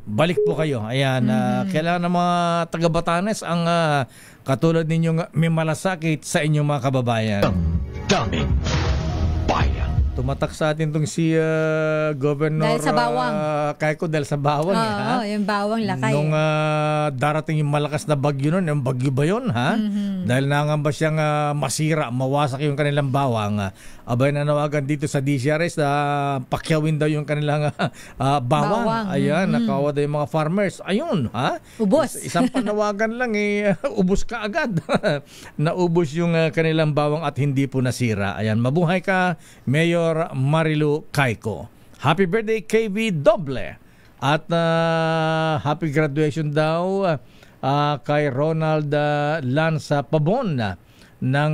balik po kayo. Ayan, kailangan ng mga taga-Batanes ang katulad ninyong may malasakit sa inyong mga kababayan. Daming bayan. Tumatak sa atin itong si Governor dahil sa bawang. Caico dahil sa bawang. Oo, yung bawang, lakay. Nung darating yung malakas na bagyo nun, yung bagyo ba yun, ha? Dahil nangamba siyang masira, mawasak yung kanilang bawang. Abay, nanawagan dito sa DCRS na pakyawin daw yung kanilang bawang. Ayan, nakawa daw yung mga farmers. Ayun, ha? Ubos. Isang panawagan lang, ubos ka agad. Naubos yung kanilang bawang at hindi po nasira. Ayan, mabuhay ka, Mayor Marilo Caico. Happy birthday, KB Doble. At happy graduation daw kay Ronald Lanza Pabon ng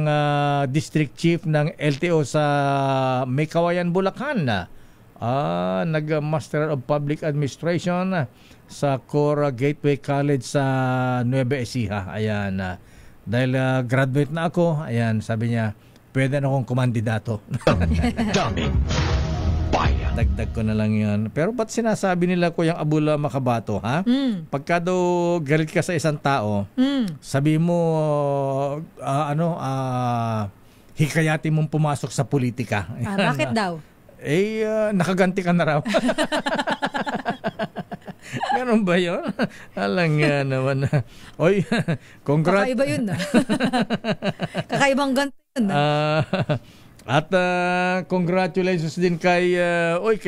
District Chief ng LTO sa Maykawayan, Bulacan. Nag-Master of Public Administration sa Core Gateway College sa Nueva Ecija. Ayan. Dahil graduate na ako, ayan, sabi niya, pwede na akong kumandidato. Daming bayan. Dagdag ko na lang yan. Pero ba't sinasabi nila Kuyang Abula Makabato, ha? Pagka daw galit ka sa isang tao, sabi mo, hikayatin mong pumasok sa politika. Bakit daw? Nakaganti ka na raw. Ganun ba yun? Alang nga naman. Oy, congrats. Kakaiba yun. Kakaibang ganti yun. At congratulations din kay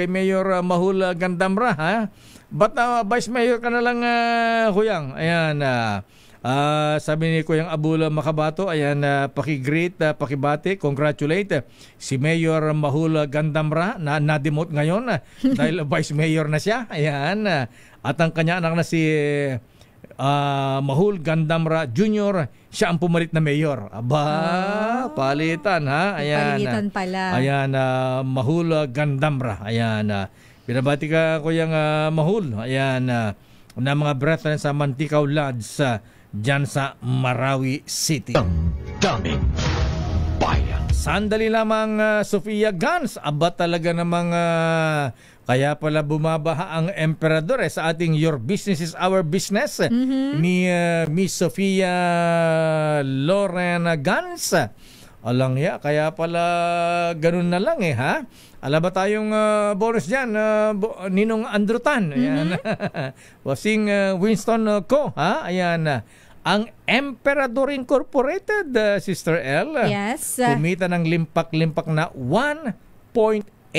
Mayor Mahul Gandamra, ha? But Vice Mayor ka na lang, Kuyang. Ayan, sabi ni Kuyang Abula Makabato, ayan, paki-greet, pakibati, congratulate si Mayor Mahul Gandamra na na-demote ngayon dahil Vice Mayor na siya. Ayan, at ang kanya anak na si Mahul Gandamra Jr., siya ang pumalit na mayor. Aba, palitan, ha? Ayan. Palitan pala. Ayan, Mahul Gandamra. Ayan, binabati ka, Kuyang Mahul. Ayan, na mga brethren sa Manticaw Lodge dyan sa Marawi City. Daming bayan. Sandali lamang, Sofia Gans. Aba, talaga namang kaya pala bumabaha ang emperador sa ating Your Business is Our Business ni Miss Sofia Loren Gans. Alang ya, kaya pala ganun na lang ha. Alam ba tayong bonus dyan, Ninong Andrutan. Ayan. Wasing Winston Co. Ha? Ayan. Ang Emperador Incorporated, Sister L. Yes. Kumita ng limpak-limpak na 1.85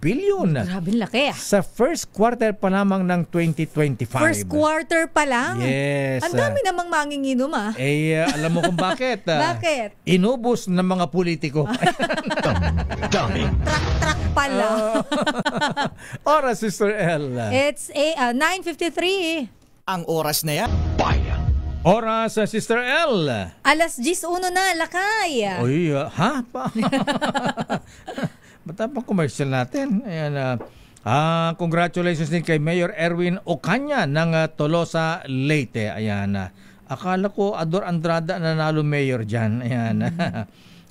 billion. Grabe laki. Sa first quarter pa lamang ng 2025. First quarter pa lang? Yes. Ang dami namang manginginom alam mo kung bakit? Bakit? Inubos ng mga politiko. Dami. Truck pala. Oras, Sister L. It's 9:53. ang oras na yan. Bayan. Oras, Sister L. Alas 10:01 na, Lakay. Uy, ha? Ba't pa commercial natin? Ayan, congratulations din kay Mayor Erwin Ocaña ng Tolosa, Leyte. Ayan. Akala ko Ador Andrada nanalo mayor dyan. Ayan.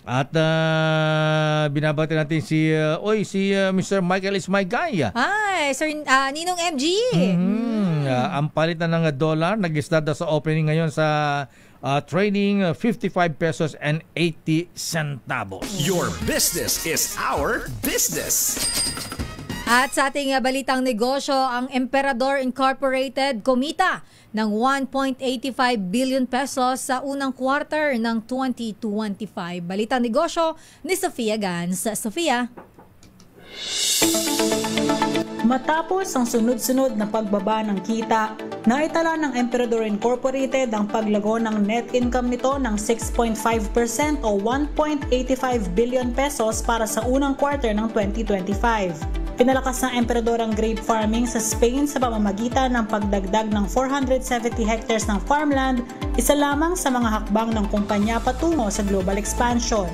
At binabati natin si Mr. Michael Ismaygay. Hi, Sir Ninong MG. Ang palitan ng dollar nag-istada sa opening ngayon sa trading 55 pesos and 80 centavos. Your business is our business. At sa ating balitang negosyo, ang Emperador Incorporated kumita ng 1.85 billion pesos sa unang quarter ng 2025. Balitang negosyo ni Sofia Gans. Sofia. Matapos ang sunod-sunod na pagbaba ng kita, naitala ng Emperador Incorporated ang paglago ng net income nito ng 6.5% o 1.85 billion pesos para sa unang quarter ng 2025. Pinalakas ng Emperador ang grape farming sa Spain sa pamamagitan ng pagdagdag ng 470 hectares ng farmland, isa lamang sa mga hakbang ng kumpanya patungo sa global expansion.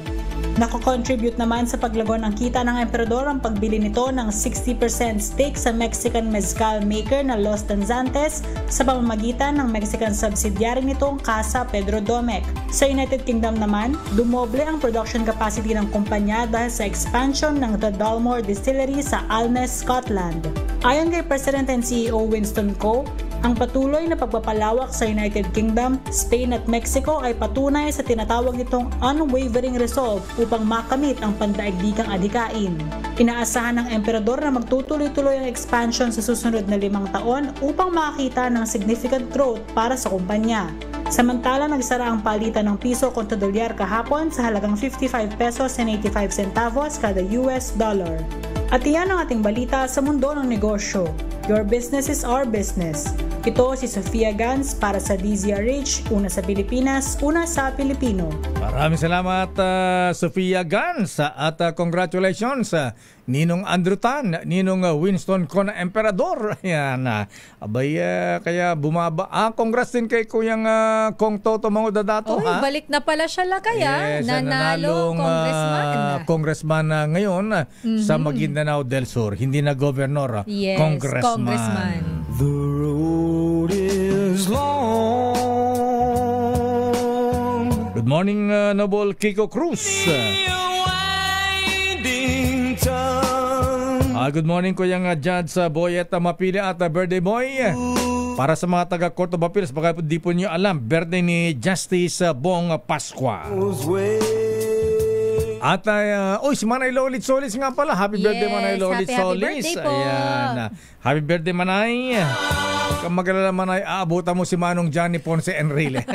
Nakakontribute naman sa paglago ng kita ng Emperador ang pagbili nito ng 60% stake sa Mexican mezcal maker na Los Danzantes sa pamamagitan ng Mexican subsidiary nitong Casa Pedro Domecq. Sa United Kingdom naman, dumoble ang production capacity ng kumpanya dahil sa expansion ng The Dalmore Distillery sa Alness, Scotland. Ayon kay President and CEO Winston Coe, ang patuloy na pagpapalawak sa United Kingdom, Spain at Mexico ay patunay sa tinatawag nitong unwavering resolve upang makamit ang pandaigdigang adhikain. Inaasahan ng Emperador na magtutuloy-tuloy ang expansion sa susunod na 5 taon upang makakita ng significant growth para sa kumpanya. Samantala, nagsara ang palitan ng piso kontra dolyar kahapon sa halagang 55 pesos and 85 centavos kada US dollar. At iyan ang ating balita sa mundo ng negosyo. Your business is our business. Ito si Sofia Gans para sa DZRH, una sa Pilipinas, una sa Pilipino. Maraming salamat, Sofia Gans. At congratulations, Ninong Andrew Tan, Ninong Winston Con Emperador. Ayan, abay, kaya bumaba. Congrats din kay Kuyang Kong Toto Mangudadato. Balik na pala siya, Lakay. Nanalong congressman ngayon sa Maguindanao del Sur. Hindi na governor, yes, congressman. The road is long. Good morning, Noble Kiko Cruz. Good morning, Kuyang Judge Boyet Mapili at birthday boy. Para sa mga taga Court of Appeals, baka di po niyo alam, birthday ni Justice Bong Pascua. At si Manay Lolit Solis nga pala. Happy birthday, Manay Lolit Solis. Happy birthday po. Ayan. Happy birthday, Manay. Kung magalala, Manay, aabutan mo si Manong Johnny Ponce Enrile.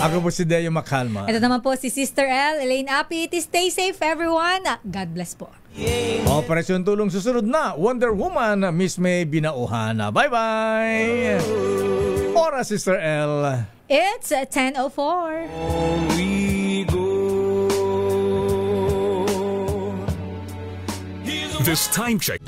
Ako po si Deo Macalma. Ito naman po si Sister L, Elaine Apit. Stay safe, everyone. God bless po. Operasyon Tulong susunod na. Wonder Woman, Miss May Binauhana. Bye-bye. Ora, Sister L. It's 10:04. This time check.